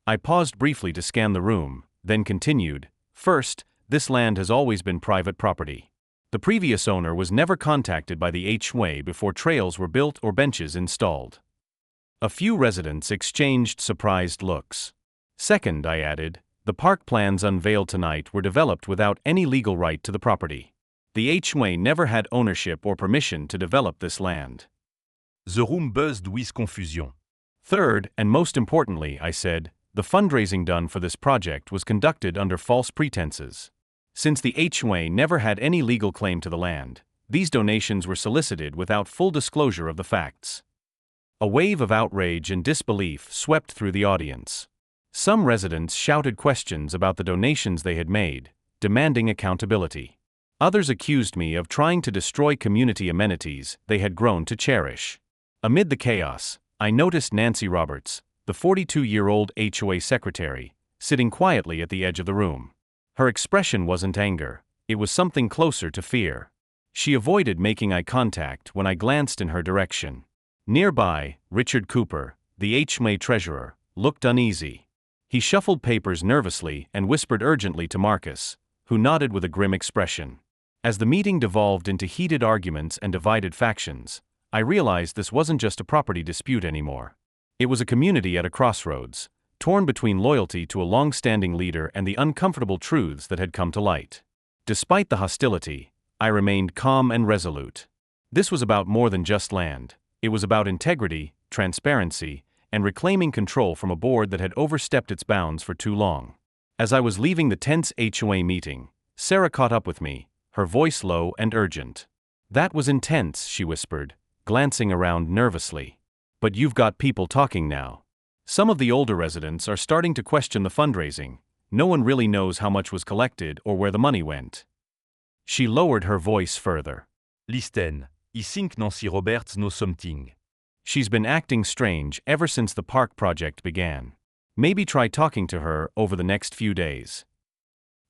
I paused briefly to scan the room, then continued. "First, this land has always been private property. The previous owner was never contacted by the HOA before trails were built or benches installed." A few residents exchanged surprised looks. "Second," I added, "the park plans unveiled tonight were developed without any legal right to the property. The HOA never had ownership or permission to develop this land." The room buzzed with confusion. "Third, and most importantly," I said, "the fundraising done for this project was conducted under false pretenses. Since the HOA never had any legal claim to the land, these donations were solicited without full disclosure of the facts." A wave of outrage and disbelief swept through the audience. Some residents shouted questions about the donations they had made, demanding accountability. Others accused me of trying to destroy community amenities they had grown to cherish. Amid the chaos, I noticed Nancy Roberts, the 42-year-old HOA secretary, sitting quietly at the edge of the room. Her expression wasn't anger, it was something closer to fear. She avoided making eye contact when I glanced in her direction. Nearby, Richard Cooper, the HOA treasurer, looked uneasy. He shuffled papers nervously and whispered urgently to Marcus, who nodded with a grim expression. As the meeting devolved into heated arguments and divided factions, I realized this wasn't just a property dispute anymore. It was a community at a crossroads, torn between loyalty to a long-standing leader and the uncomfortable truths that had come to light. Despite the hostility, I remained calm and resolute. This was about more than just land. It was about integrity, transparency, and reclaiming control from a board that had overstepped its bounds for too long. As I was leaving the tense HOA meeting, Sarah caught up with me, her voice low and urgent. "That was intense," she whispered, glancing around nervously. "But you've got people talking now. Some of the older residents are starting to question the fundraising. No one really knows how much was collected or where the money went." She lowered her voice further. "Listen, I think Nancy Roberts knows something." "She's been acting strange ever since the park project began. Maybe try talking to her over the next few days."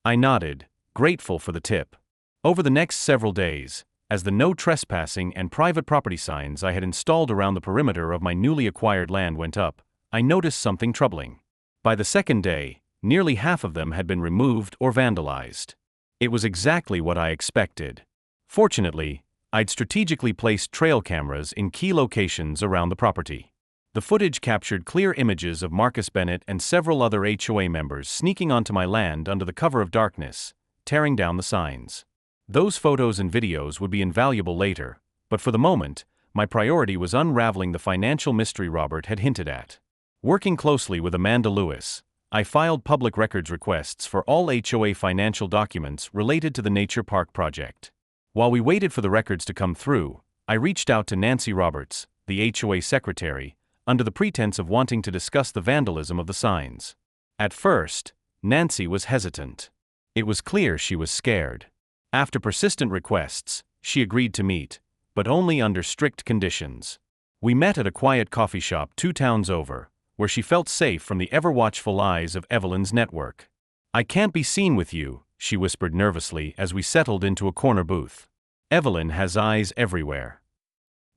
I nodded, grateful for the tip. Over the next several days, as the no trespassing and private property signs I had installed around the perimeter of my newly acquired land went up, I noticed something troubling. By the second day, Nearly half of them had been removed or vandalized. It was exactly what I expected. Fortunately, I'd strategically placed trail cameras in key locations around the property. The footage captured clear images of Marcus Bennett and several other HOA members sneaking onto my land under the cover of darkness, tearing down the signs. Those photos and videos would be invaluable later, but for the moment, my priority was unraveling the financial mystery Robert had hinted at. Working closely with Amanda Lewis, I filed public records requests for all HOA financial documents related to the Nature Park project. While we waited for the records to come through, I reached out to Nancy Roberts, the HOA secretary, under the pretense of wanting to discuss the vandalism of the signs. At first, Nancy was hesitant. It was clear she was scared. After persistent requests, she agreed to meet, but only under strict conditions. We met at a quiet coffee shop 2 towns over, where she felt safe from the ever-watchful eyes of Evelyn's network. "I can't be seen with you," she whispered nervously as we settled into a corner booth. "Evelyn has eyes everywhere."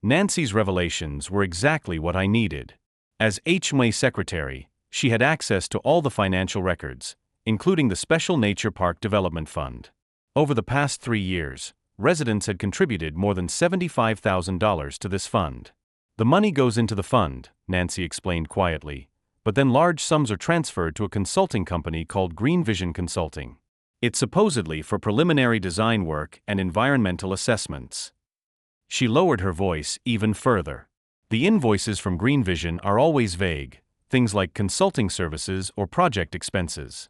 Nancy's revelations were exactly what I needed. As HOA secretary, she had access to all the financial records, including the Special Nature Park Development Fund. Over the past 3 years, residents had contributed more than $75,000 to this fund. "The money goes into the fund," Nancy explained quietly, "but then large sums are transferred to a consulting company called Green Vision Consulting. It's supposedly for preliminary design work and environmental assessments." She lowered her voice even further. "The invoices from Green Vision are always vague, things like consulting services or project expenses.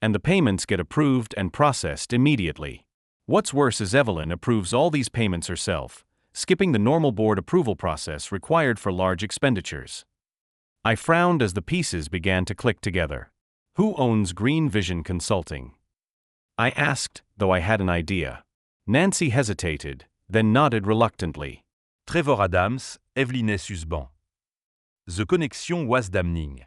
And the payments get approved and processed immediately. What's worse is Evelyn approves all these payments herself, skipping the normal board approval process required for large expenditures." I frowned as the pieces began to click together. "Who owns Green Vision Consulting?" I asked, though I had an idea. Nancy hesitated, then nodded reluctantly. Trevor Adams, Eveline Susban. The connection was damning.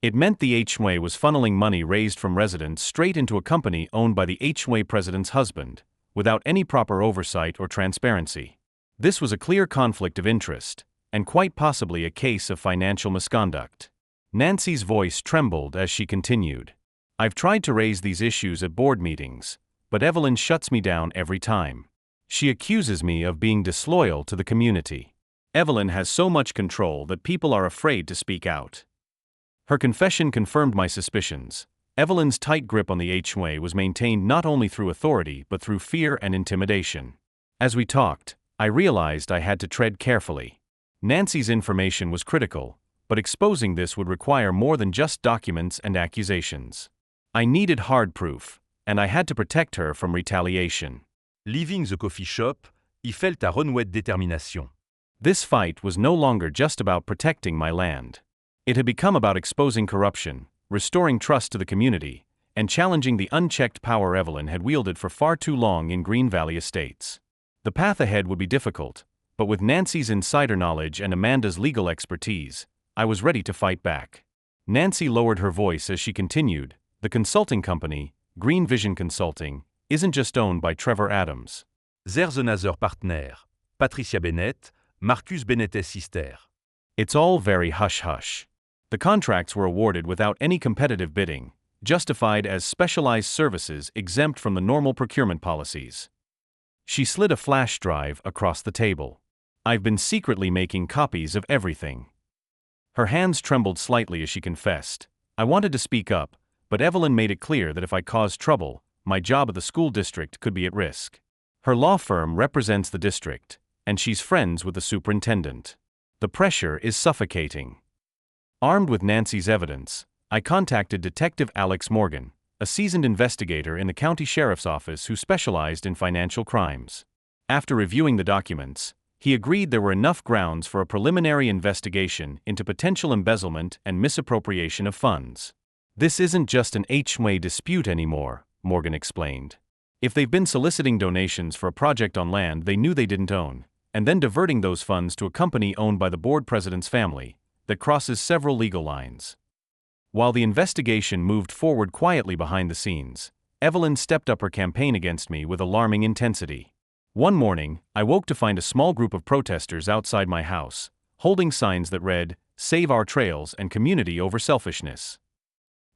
It meant the HOA was funneling money raised from residents straight into a company owned by the HOA president's husband, without any proper oversight or transparency. This was a clear conflict of interest, and quite possibly a case of financial misconduct. Nancy's voice trembled as she continued. "I've tried to raise these issues at board meetings, but Evelyn shuts me down every time. She accuses me of being disloyal to the community. Evelyn has so much control that people are afraid to speak out." Her confession confirmed my suspicions. Evelyn's tight grip on the HOA was maintained not only through authority but through fear and intimidation. As we talked, I realized I had to tread carefully. Nancy's information was critical, but exposing this would require more than just documents and accusations. I needed hard proof, and I had to protect her from retaliation. Leaving the coffee shop, he felt a renoued détermination. This fight was no longer just about protecting my land. It had become about exposing corruption, restoring trust to the community, and challenging the unchecked power Evelyn had wielded for far too long in Green Valley Estates. The path ahead would be difficult, but with Nancy's insider knowledge and Amanda's legal expertise, I was ready to fight back. Nancy lowered her voice as she continued, "The consulting company, Green Vision Consulting, isn't just owned by Trevor Adams. There's another partner, Patricia Bennett, Marcus Bennett's sister. It's all very hush-hush. The contracts were awarded without any competitive bidding, justified as specialized services exempt from the normal procurement policies." She slid a flash drive across the table. "I've been secretly making copies of everything." Her hands trembled slightly as she confessed. I wanted to speak up, but Evelyn made it clear that if I caused trouble, my job at the school district could be at risk. Her law firm represents the district, and she's friends with the superintendent. The pressure is suffocating. Armed with Nancy's evidence, I contacted Detective Alex Morgan, a seasoned investigator in the county sheriff's office who specialized in financial crimes. After reviewing the documents, he agreed there were enough grounds for a preliminary investigation into potential embezzlement and misappropriation of funds. "This isn't just an HOA dispute anymore," Morgan explained. "If they've been soliciting donations for a project on land they knew they didn't own, and then diverting those funds to a company owned by the board president's family, that crosses several legal lines." While the investigation moved forward quietly behind the scenes, Evelyn stepped up her campaign against me with alarming intensity. One morning, I woke to find a small group of protesters outside my house, holding signs that read, "Save our trails and community over selfishness."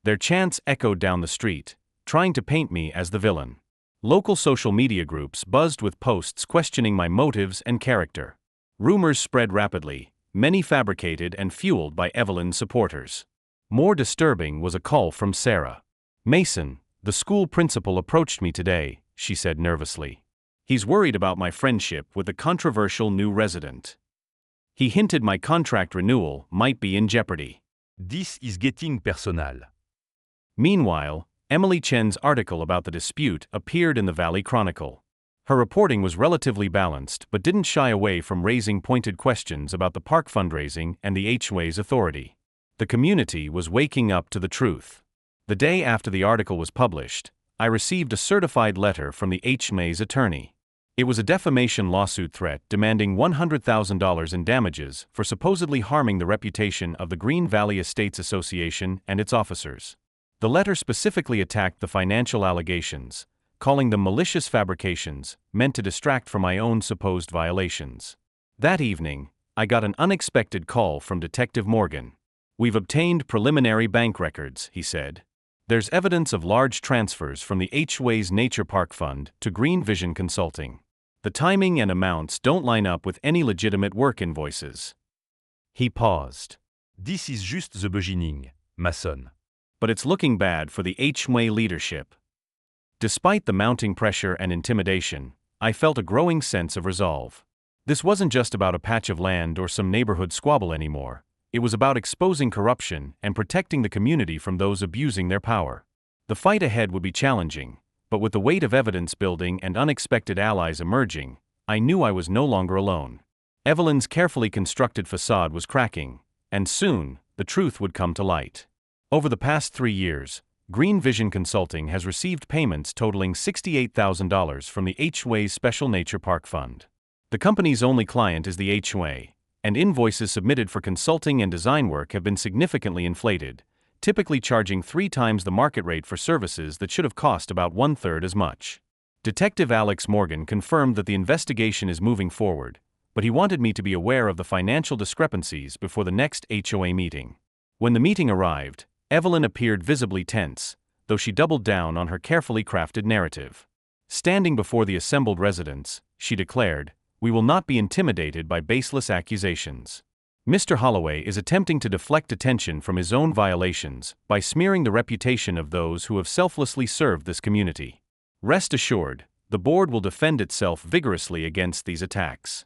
Their chants echoed down the street, trying to paint me as the villain. Local social media groups buzzed with posts questioning my motives and character. Rumors spread rapidly, many fabricated and fueled by Evelyn's supporters. More disturbing was a call from Sarah. "Mason, the school principal approached me today," she said nervously. "He's worried about my friendship with the controversial new resident. He hinted my contract renewal might be in jeopardy." This is getting personal. Meanwhile, Emily Chen's article about the dispute appeared in the Valley Chronicle. Her reporting was relatively balanced but didn't shy away from raising pointed questions about the park fundraising and the HOA's authority. The community was waking up to the truth. The day after the article was published, I received a certified letter from the HOA's attorney. It was a defamation lawsuit threat demanding $100,000 in damages for supposedly harming the reputation of the Green Valley Estates Association and its officers. The letter specifically attacked the financial allegations, calling them malicious fabrications meant to distract from my own supposed violations. That evening, I got an unexpected call from Detective Morgan. "We've obtained preliminary bank records," he said. "There's evidence of large transfers from the HOA's Nature Park Fund to Green Vision Consulting. The timing and amounts don't line up with any legitimate work invoices." He paused. This is just the beginning, Mason. "But it's looking bad for the HOA leadership." Despite the mounting pressure and intimidation, I felt a growing sense of resolve. This wasn't just about a patch of land or some neighborhood squabble anymore. It was about exposing corruption and protecting the community from those abusing their power. The fight ahead would be challenging, but with the weight of evidence building and unexpected allies emerging, I knew I was no longer alone. Evelyn's carefully constructed facade was cracking, and soon, the truth would come to light. Over the past 3 years, Green Vision Consulting has received payments totaling $68,000 from the HOA's Special Nature Park Fund. The company's only client is the HOA, and invoices submitted for consulting and design work have been significantly inflated, typically charging 3 times the market rate for services that should have cost about 1/3 as much. Detective Alex Morgan confirmed that the investigation is moving forward, but he wanted me to be aware of the financial discrepancies before the next HOA meeting. When the meeting arrived, Evelyn appeared visibly tense, though she doubled down on her carefully crafted narrative. Standing before the assembled residents, she declared, "We will not be intimidated by baseless accusations. Mr. Holloway is attempting to deflect attention from his own violations by smearing the reputation of those who have selflessly served this community. Rest assured, the board will defend itself vigorously against these attacks."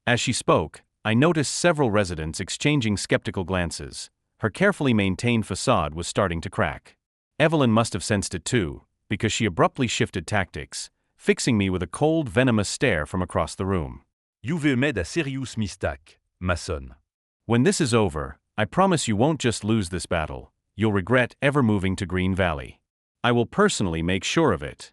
As she spoke, I noticed several residents exchanging skeptical glances. Her carefully maintained facade was starting to crack. Evelyn must have sensed it too, because she abruptly shifted tactics, fixing me with a cold, venomous stare from across the room. You've made a serious mistake, Mason. "When this is over, I promise you won't just lose this battle, you'll regret ever moving to Green Valley. I will personally make sure of it."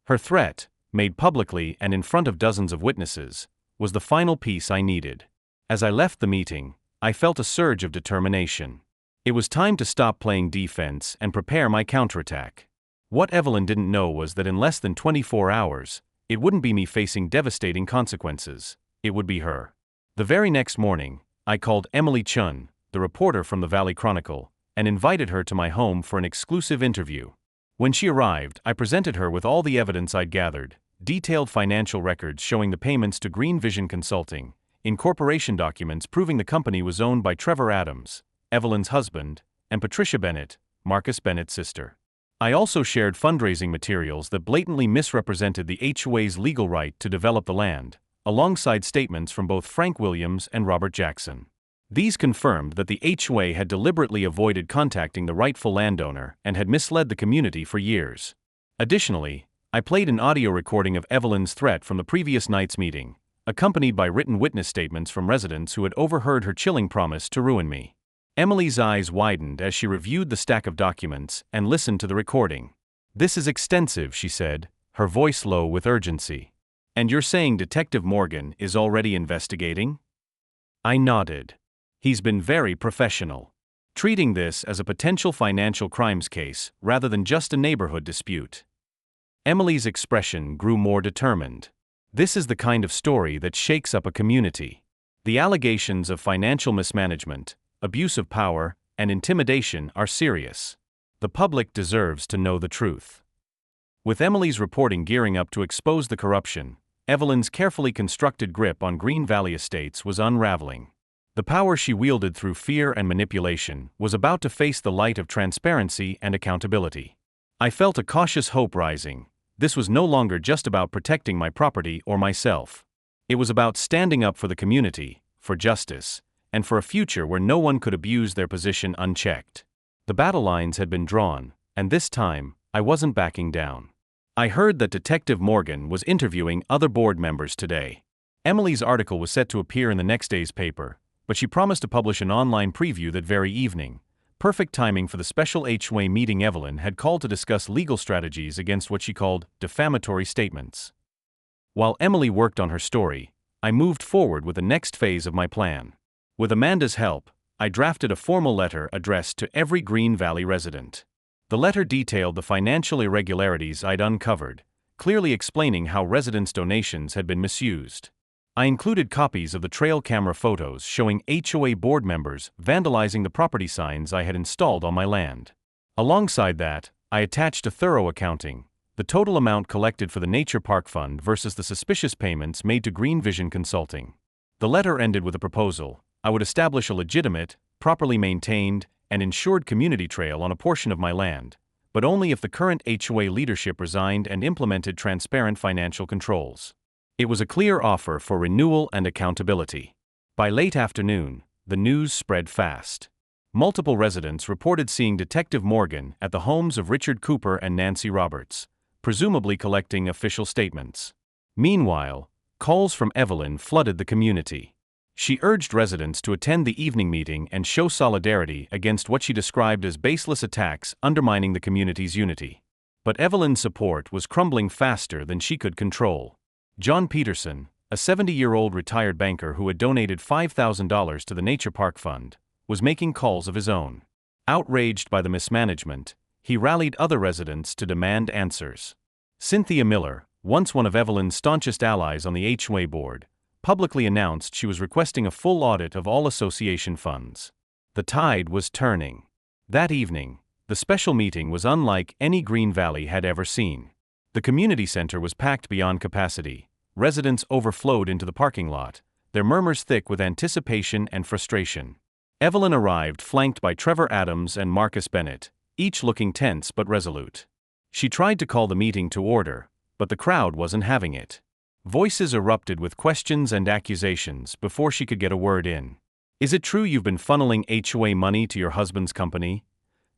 Her threat, made publicly and in front of dozens of witnesses, was the final piece I needed. As I left the meeting, I felt a surge of determination. It was time to stop playing defense and prepare my counterattack. What Evelyn didn't know was that in less than 24 hours, it wouldn't be me facing devastating consequences, it would be her. The very next morning, I called Emily Chen, the reporter from the Valley Chronicle, and invited her to my home for an exclusive interview. When she arrived, I presented her with all the evidence I'd gathered, detailed financial records showing the payments to Green Vision Consulting, incorporation documents proving the company was owned by Trevor Adams, Evelyn's husband, and Patricia Bennett, Marcus Bennett's sister. I also shared fundraising materials that blatantly misrepresented the HOA's legal right to develop the land, alongside statements from both Frank Williams and Robert Jackson. These confirmed that the HOA had deliberately avoided contacting the rightful landowner and had misled the community for years. Additionally, I played an audio recording of Evelyn's threat from the previous night's meeting, accompanied by written witness statements from residents who had overheard her chilling promise to ruin me. Emily's eyes widened as she reviewed the stack of documents and listened to the recording. "This is extensive," she said, her voice low with urgency. "And you're saying Detective Morgan is already investigating?" I nodded. "He's been very professional, treating this as a potential financial crimes case rather than just a neighborhood dispute." Emily's expression grew more determined. This is the kind of story that shakes up a community. The allegations of financial mismanagement, abuse of power, and intimidation are serious. The public deserves to know the truth. With Emily's reporting gearing up to expose the corruption, Evelyn's carefully constructed grip on Green Valley Estates was unraveling. The power she wielded through fear and manipulation was about to face the light of transparency and accountability. I felt a cautious hope rising. This was no longer just about protecting my property or myself. It was about standing up for the community, for justice, and for a future where no one could abuse their position unchecked. The battle lines had been drawn, and this time, I wasn't backing down. I heard that Detective Morgan was interviewing other board members today. Emily's article was set to appear in the next day's paper, but she promised to publish an online preview that very evening. Perfect timing for the special HOA meeting. Evelyn had called to discuss legal strategies against what she called defamatory statements. While Emily worked on her story, I moved forward with the next phase of my plan. With Amanda's help, I drafted a formal letter addressed to every Green Valley resident. The letter detailed the financial irregularities I'd uncovered, clearly explaining how residents' donations had been misused. I included copies of the trail camera photos showing HOA board members vandalizing the property signs I had installed on my land. Alongside that, I attached a thorough accounting, the total amount collected for the Nature Park Fund versus the suspicious payments made to Green Vision Consulting. The letter ended with a proposal. I would establish a legitimate, properly maintained, and insured community trail on a portion of my land, but only if the current HOA leadership resigned and implemented transparent financial controls. It was a clear offer for renewal and accountability. By late afternoon, the news spread fast. Multiple residents reported seeing Detective Morgan at the homes of Richard Cooper and Nancy Roberts, presumably collecting official statements. Meanwhile, calls from Evelyn flooded the community. She urged residents to attend the evening meeting and show solidarity against what she described as baseless attacks undermining the community's unity. But Evelyn's support was crumbling faster than she could control. John Peterson, a 70-year-old retired banker who had donated $5,000 to the Nature Park Fund, was making calls of his own. Outraged by the mismanagement, he rallied other residents to demand answers. Cynthia Miller, once one of Evelyn's staunchest allies on the HOA board, publicly announced she was requesting a full audit of all association funds. The tide was turning. That evening, the special meeting was unlike any Green Valley had ever seen. The community center was packed beyond capacity. Residents overflowed into the parking lot, their murmurs thick with anticipation and frustration. Evelyn arrived flanked by Trevor Adams and Marcus Bennett, each looking tense but resolute. She tried to call the meeting to order, but the crowd wasn't having it. Voices erupted with questions and accusations before she could get a word in. "Is it true you've been funneling HOA money to your husband's company?"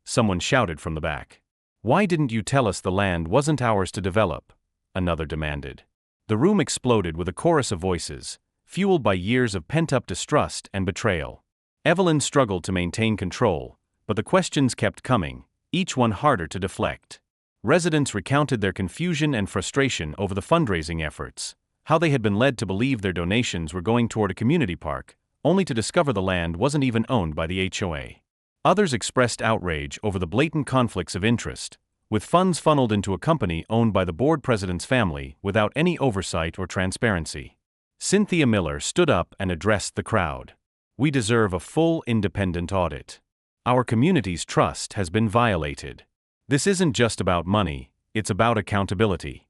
Someone shouted from the back. "Why didn't you tell us the land wasn't ours to develop?" another demanded. The room exploded with a chorus of voices, fueled by years of pent-up distrust and betrayal. Evelyn struggled to maintain control, but the questions kept coming, each one harder to deflect. Residents recounted their confusion and frustration over the fundraising efforts, how they had been led to believe their donations were going toward a community park, only to discover the land wasn't even owned by the HOA. Others expressed outrage over the blatant conflicts of interest, with funds funneled into a company owned by the board president's family without any oversight or transparency. Cynthia Miller stood up and addressed the crowd. "We deserve a full independent audit. Our community's trust has been violated. This isn't just about money, it's about accountability."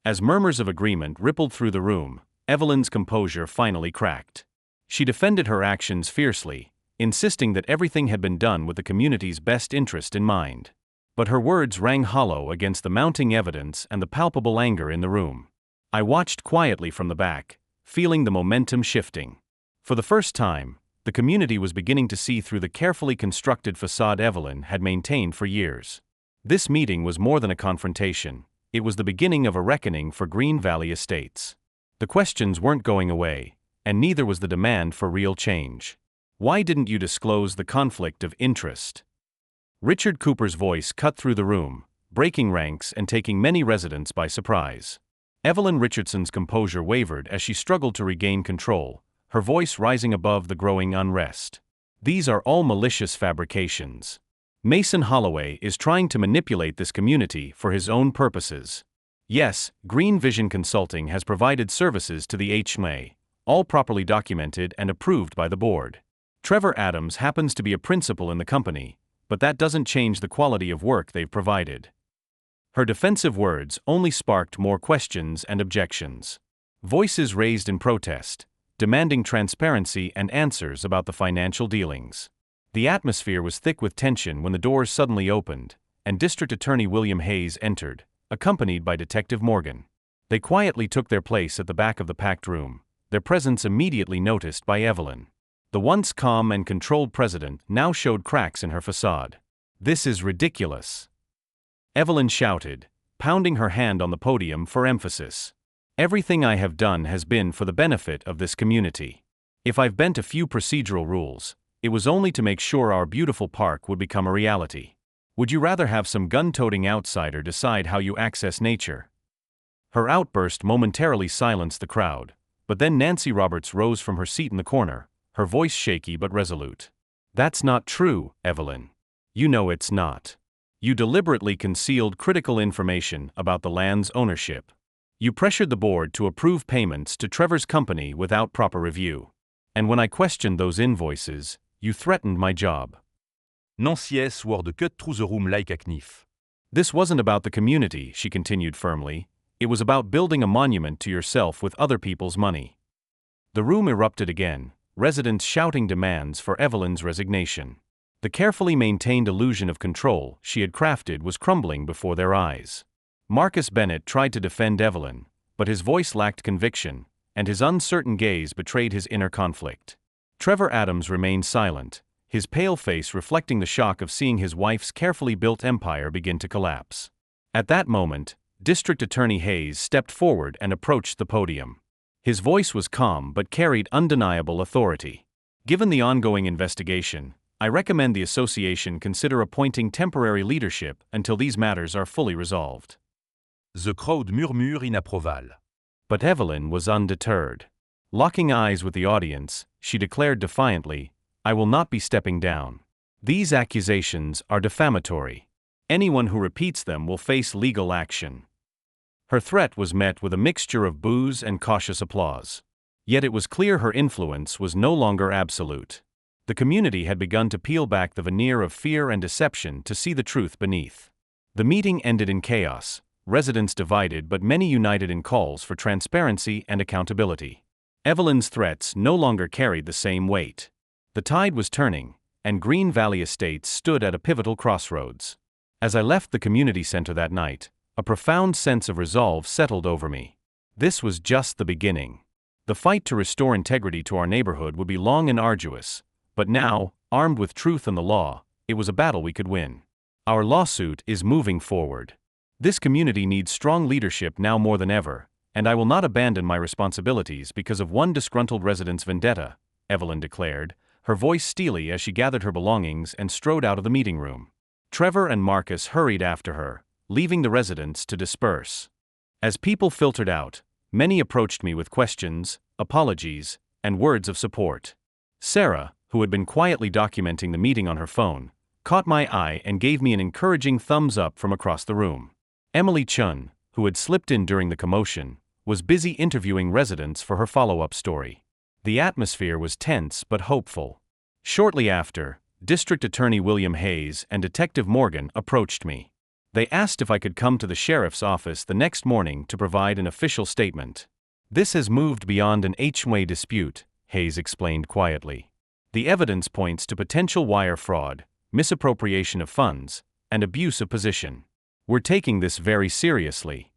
As murmurs of agreement rippled through the room, Evelyn's composure finally cracked. She defended her actions fiercely, insisting that everything had been done with the community's best interest in mind. But her words rang hollow against the mounting evidence and the palpable anger in the room. I watched quietly from the back, feeling the momentum shifting. For the first time, the community was beginning to see through the carefully constructed facade Evelyn had maintained for years. This meeting was more than a confrontation. It was the beginning of a reckoning for Green Valley Estates. The questions weren't going away, and neither was the demand for real change. "Why didn't you disclose the conflict of interest?" Richard Cooper's voice cut through the room, breaking ranks and taking many residents by surprise. Evelyn Richardson's composure wavered as she struggled to regain control, her voice rising above the growing unrest. "These are all malicious fabrications. Mason Holloway is trying to manipulate this community for his own purposes. Yes, Green Vision Consulting has provided services to the HOA, all properly documented and approved by the board. Trevor Adams happens to be a principal in the company, but that doesn't change the quality of work they've provided. Her defensive words only sparked more questions and objections. Voices raised in protest, demanding transparency and answers about the financial dealings. The atmosphere was thick with tension when the doors suddenly opened, and District Attorney William Hayes entered, accompanied by Detective Morgan. They quietly took their place at the back of the packed room, their presence immediately noticed by Evelyn. The once calm and controlled president now showed cracks in her facade. "This is ridiculous," Evelyn shouted, pounding her hand on the podium for emphasis. "Everything I have done has been for the benefit of this community. If I've bent a few procedural rules, it was only to make sure our beautiful park would become a reality. Would you rather have some gun-toting outsider decide how you access nature?" Her outburst momentarily silenced the crowd, but then Nancy Roberts rose from her seat in the corner, her voice shaky but resolute. "That's not true, Evelyn. You know it's not. You deliberately concealed critical information about the land's ownership. You pressured the board to approve payments to Trevor's company without proper review. And when I questioned those invoices, you threatened my job." Nancy swore to cut through the room like a knife. "This wasn't about the community," she continued firmly. "It was about building a monument to yourself with other people's money." The room erupted again, residents shouting demands for Evelyn's resignation. The carefully maintained illusion of control she had crafted was crumbling before their eyes. Marcus Bennett tried to defend Evelyn, but his voice lacked conviction, and his uncertain gaze betrayed his inner conflict. Trevor Adams remained silent, his pale face reflecting the shock of seeing his wife's carefully built empire begin to collapse. At that moment, District Attorney Hayes stepped forward and approached the podium. His voice was calm but carried undeniable authority. "Given the ongoing investigation, I recommend the association consider appointing temporary leadership until these matters are fully resolved." The crowd murmured in approval. But Evelyn was undeterred. Locking eyes with the audience, she declared defiantly, "I will not be stepping down. These accusations are defamatory. Anyone who repeats them will face legal action." Her threat was met with a mixture of boos and cautious applause. Yet it was clear her influence was no longer absolute. The community had begun to peel back the veneer of fear and deception to see the truth beneath. The meeting ended in chaos, residents divided but many united in calls for transparency and accountability. Evelyn's threats no longer carried the same weight. The tide was turning, and Green Valley Estates stood at a pivotal crossroads. As I left the community center that night, a profound sense of resolve settled over me. This was just the beginning. The fight to restore integrity to our neighborhood would be long and arduous, but now, armed with truth and the law, it was a battle we could win. Our lawsuit is moving forward. This community needs strong leadership now more than ever, and I will not abandon my responsibilities because of one disgruntled resident's vendetta, Evelyn declared, her voice steely as she gathered her belongings and strode out of the meeting room. Trevor and Marcus hurried after her, leaving the residents to disperse. As people filtered out, many approached me with questions, apologies, and words of support. Sarah, who had been quietly documenting the meeting on her phone, caught my eye and gave me an encouraging thumbs up from across the room. Emily Chun, who had slipped in during the commotion, was busy interviewing residents for her follow-up story. The atmosphere was tense but hopeful. Shortly after, District Attorney William Hayes and Detective Morgan approached me. They asked if I could come to the sheriff's office the next morning to provide an official statement. "This has moved beyond an HOA dispute," Hayes explained quietly. "The evidence points to potential wire fraud, misappropriation of funds, and abuse of position. We're taking this very seriously."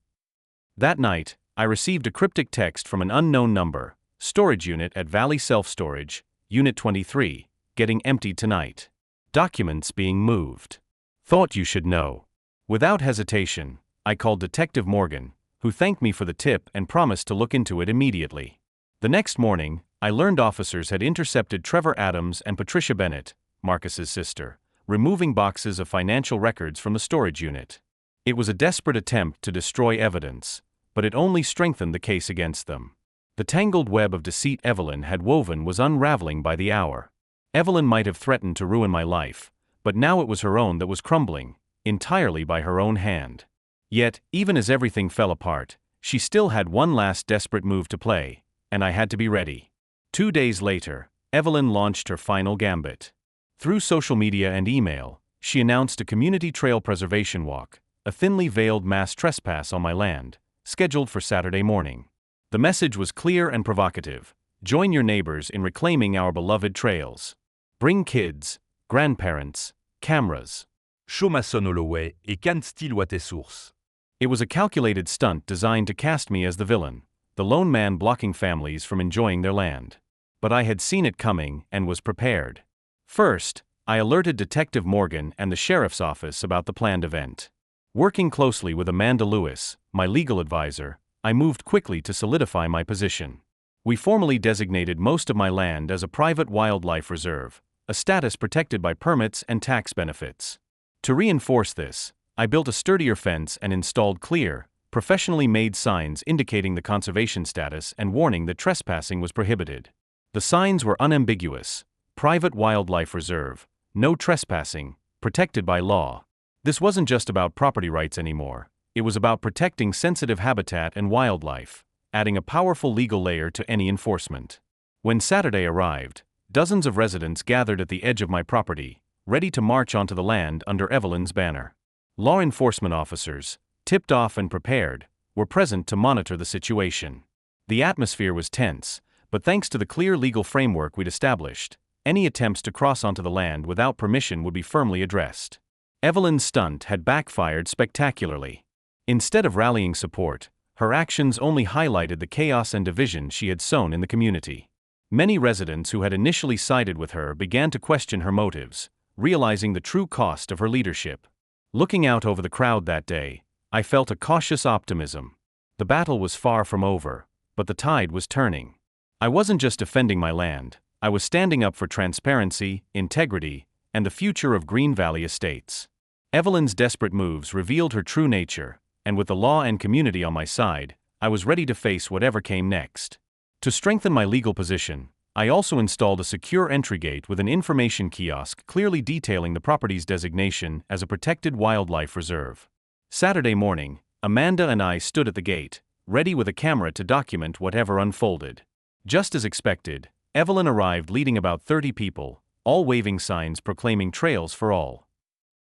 That night, I received a cryptic text from an unknown number: "Storage unit at Valley Self-Storage, Unit 23, getting emptied tonight. Documents being moved. Thought you should know." Without hesitation, I called Detective Morgan, who thanked me for the tip and promised to look into it immediately. The next morning, I learned officers had intercepted Trevor Adams and Patricia Bennett, Marcus's sister, removing boxes of financial records from the storage unit. It was a desperate attempt to destroy evidence, but it only strengthened the case against them. The tangled web of deceit Evelyn had woven was unraveling by the hour. Evelyn might have threatened to ruin my life, but now it was her own that was crumbling, entirely by her own hand. Yet, even as everything fell apart, she still had one last desperate move to play, and I had to be ready. 2 days later, Evelyn launched her final gambit. Through social media and email, She announced a community trail preservation walk, a thinly veiled mass trespass on my land, scheduled for Saturday morning. The message was clear and provocative. Join your neighbors in reclaiming our beloved trails. Bring kids, grandparents, cameras. Show maçonne HOA et canne style à tes sources. It was a calculated stunt designed to cast me as the villain, the lone man blocking families from enjoying their land. But I had seen it coming and was prepared. First, I alerted Detective Morgan and the sheriff's office about the planned event. Working closely with Amanda Lewis, my legal advisor, I moved quickly to solidify my position. We formally designated most of my land as a private wildlife reserve, a status protected by permits and tax benefits. To reinforce this, I built a sturdier fence and installed clear, professionally made signs indicating the conservation status and warning that trespassing was prohibited. The signs were unambiguous: private wildlife reserve, no trespassing, protected by law. This wasn't just about property rights anymore, it was about protecting sensitive habitat and wildlife, adding a powerful legal layer to any enforcement. When Saturday arrived, dozens of residents gathered at the edge of my property, ready to march onto the land under Evelyn's banner. Law enforcement officers, tipped off and prepared, were present to monitor the situation. The atmosphere was tense, but thanks to the clear legal framework we'd established, any attempts to cross onto the land without permission would be firmly addressed. Evelyn's stunt had backfired spectacularly. Instead of rallying support, her actions only highlighted the chaos and division she had sown in the community. Many residents who had initially sided with her began to question her motives, realizing the true cost of her leadership. Looking out over the crowd that day, I felt a cautious optimism. The battle was far from over, but the tide was turning. I wasn't just defending my land, I was standing up for transparency, integrity, and the future of Green Valley Estates. Evelyn's desperate moves revealed her true nature, and with the law and community on my side, I was ready to face whatever came next. To strengthen my legal position, I also installed a secure entry gate with an information kiosk clearly detailing the property's designation as a protected wildlife reserve. Saturday morning, Amanda and I stood at the gate, ready with a camera to document whatever unfolded. Just as expected, Evelyn arrived leading about 30 people, all waving signs proclaiming trails for all.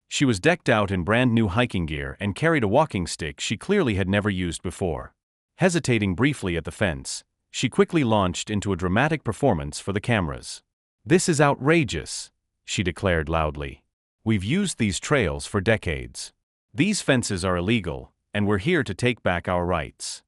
She was decked out in brand new hiking gear and carried a walking stick she clearly had never used before. Hesitating briefly at the fence, she quickly launched into a dramatic performance for the cameras. "This is outrageous," she declared loudly. "We've used these trails for decades. These fences are illegal, and we're here to take back our rights."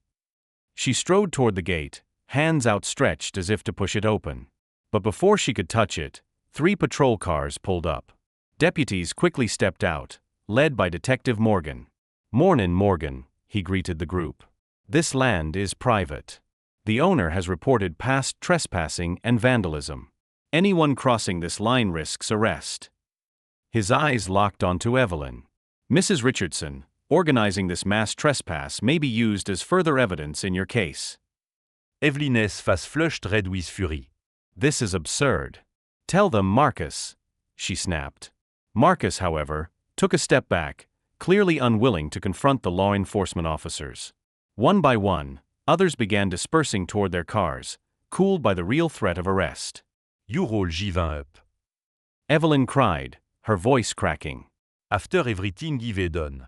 She strode toward the gate, hands outstretched as if to push it open. But before she could touch it, 3 patrol cars pulled up. Deputies quickly stepped out, led by Detective Morgan. "Mornin', Morgan," he greeted the group. "This land is private. The owner has reported past trespassing and vandalism. Anyone crossing this line risks arrest." His eyes locked onto Evelyn. "Mrs. Richardson, organizing this mass trespass may be used as further evidence in your case." Evelyn's face flushed red with fury. "This is absurd. Tell them, Marcus," she snapped. Marcus, however, took a step back, clearly unwilling to confront the law enforcement officers. One by one, others began dispersing toward their cars, cooled by the real threat of arrest. You roll J20 up. Evelyn cried, her voice cracking. After everything I've done.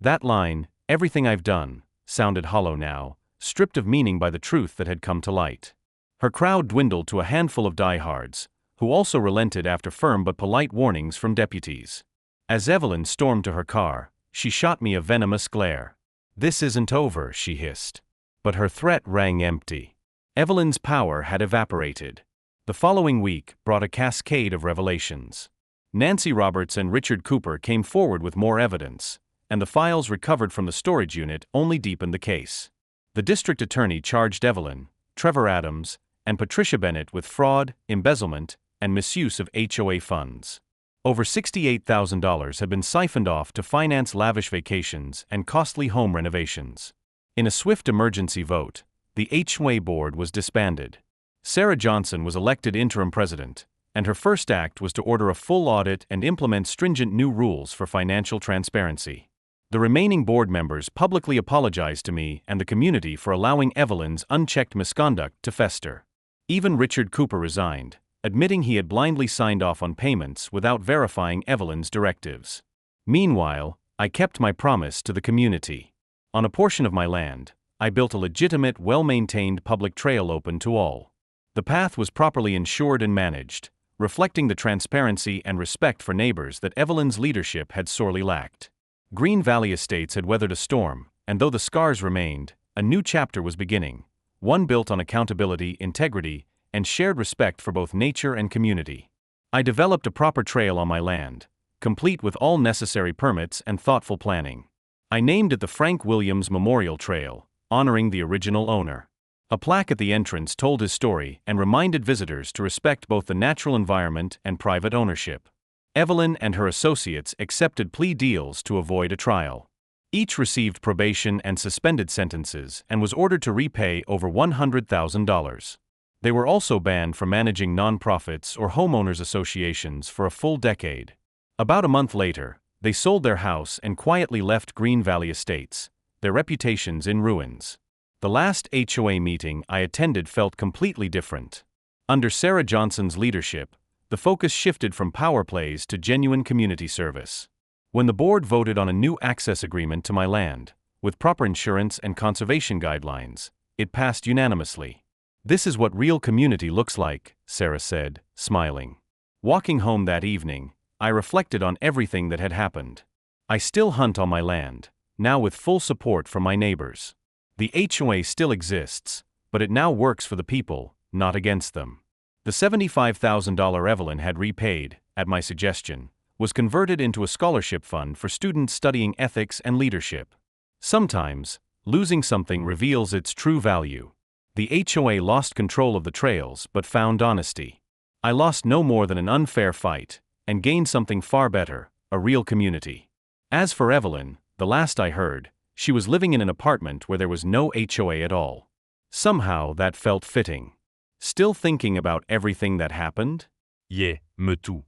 That line, "everything I've done," sounded hollow now, stripped of meaning by the truth that had come to light. Her crowd dwindled to a handful of diehards, who also relented after firm but polite warnings from deputies. As Evelyn stormed to her car, she shot me a venomous glare. "This isn't over," she hissed. But her threat rang empty. Evelyn's power had evaporated. The following week brought a cascade of revelations. Nancy Roberts and Richard Cooper came forward with more evidence, and the files recovered from the storage unit only deepened the case. The district attorney charged Evelyn, Trevor Adams, and Patricia Bennett with fraud, embezzlement, and misuse of HOA funds. Over $68,000 had been siphoned off to finance lavish vacations and costly home renovations. In a swift emergency vote, the HOA board was disbanded. Sarah Johnson was elected interim president, and her first act was to order a full audit and implement stringent new rules for financial transparency. The remaining board members publicly apologized to me and the community for allowing Evelyn's unchecked misconduct to fester. Even Richard Cooper resigned, admitting he had blindly signed off on payments without verifying Evelyn's directives. Meanwhile, I kept my promise to the community. On a portion of my land, I built a legitimate, well-maintained public trail open to all. The path was properly insured and managed, reflecting the transparency and respect for neighbors that Evelyn's leadership had sorely lacked. Green Valley Estates had weathered a storm, and though the scars remained, a new chapter was beginning, one built on accountability, integrity, and shared respect for both nature and community. I developed a proper trail on my land, complete with all necessary permits and thoughtful planning. I named it the Frank Williams Memorial Trail, honoring the original owner. A plaque at the entrance told his story and reminded visitors to respect both the natural environment and private ownership. Evelyn and her associates accepted plea deals to avoid a trial. Each received probation and suspended sentences and was ordered to repay over $100,000. They were also banned from managing nonprofits or homeowners associations for a full decade. About a month later, they sold their house and quietly left Green Valley Estates, their reputations in ruins. The last HOA meeting I attended felt completely different. Under Sarah Johnson's leadership, the focus shifted from power plays to genuine community service. When the board voted on a new access agreement to my land, with proper insurance and conservation guidelines, it passed unanimously. "This is what real community looks like," Sarah said, smiling. Walking home that evening, I reflected on everything that had happened. I still hunt on my land, now with full support from my neighbors. The HOA still exists, but it now works for the people, not against them. The $75,000 Evelyn had repaid, at my suggestion, was converted into a scholarship fund for students studying ethics and leadership. Sometimes, losing something reveals its true value. The HOA lost control of the trails but found honesty. I lost no more than an unfair fight, and gained something far better, a real community. As for Evelyn, the last I heard, she was living in an apartment where there was no HOA at all. Somehow that felt fitting. Still thinking about everything that happened? Yeah, me too.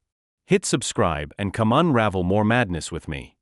Hit subscribe and come unravel more madness with me.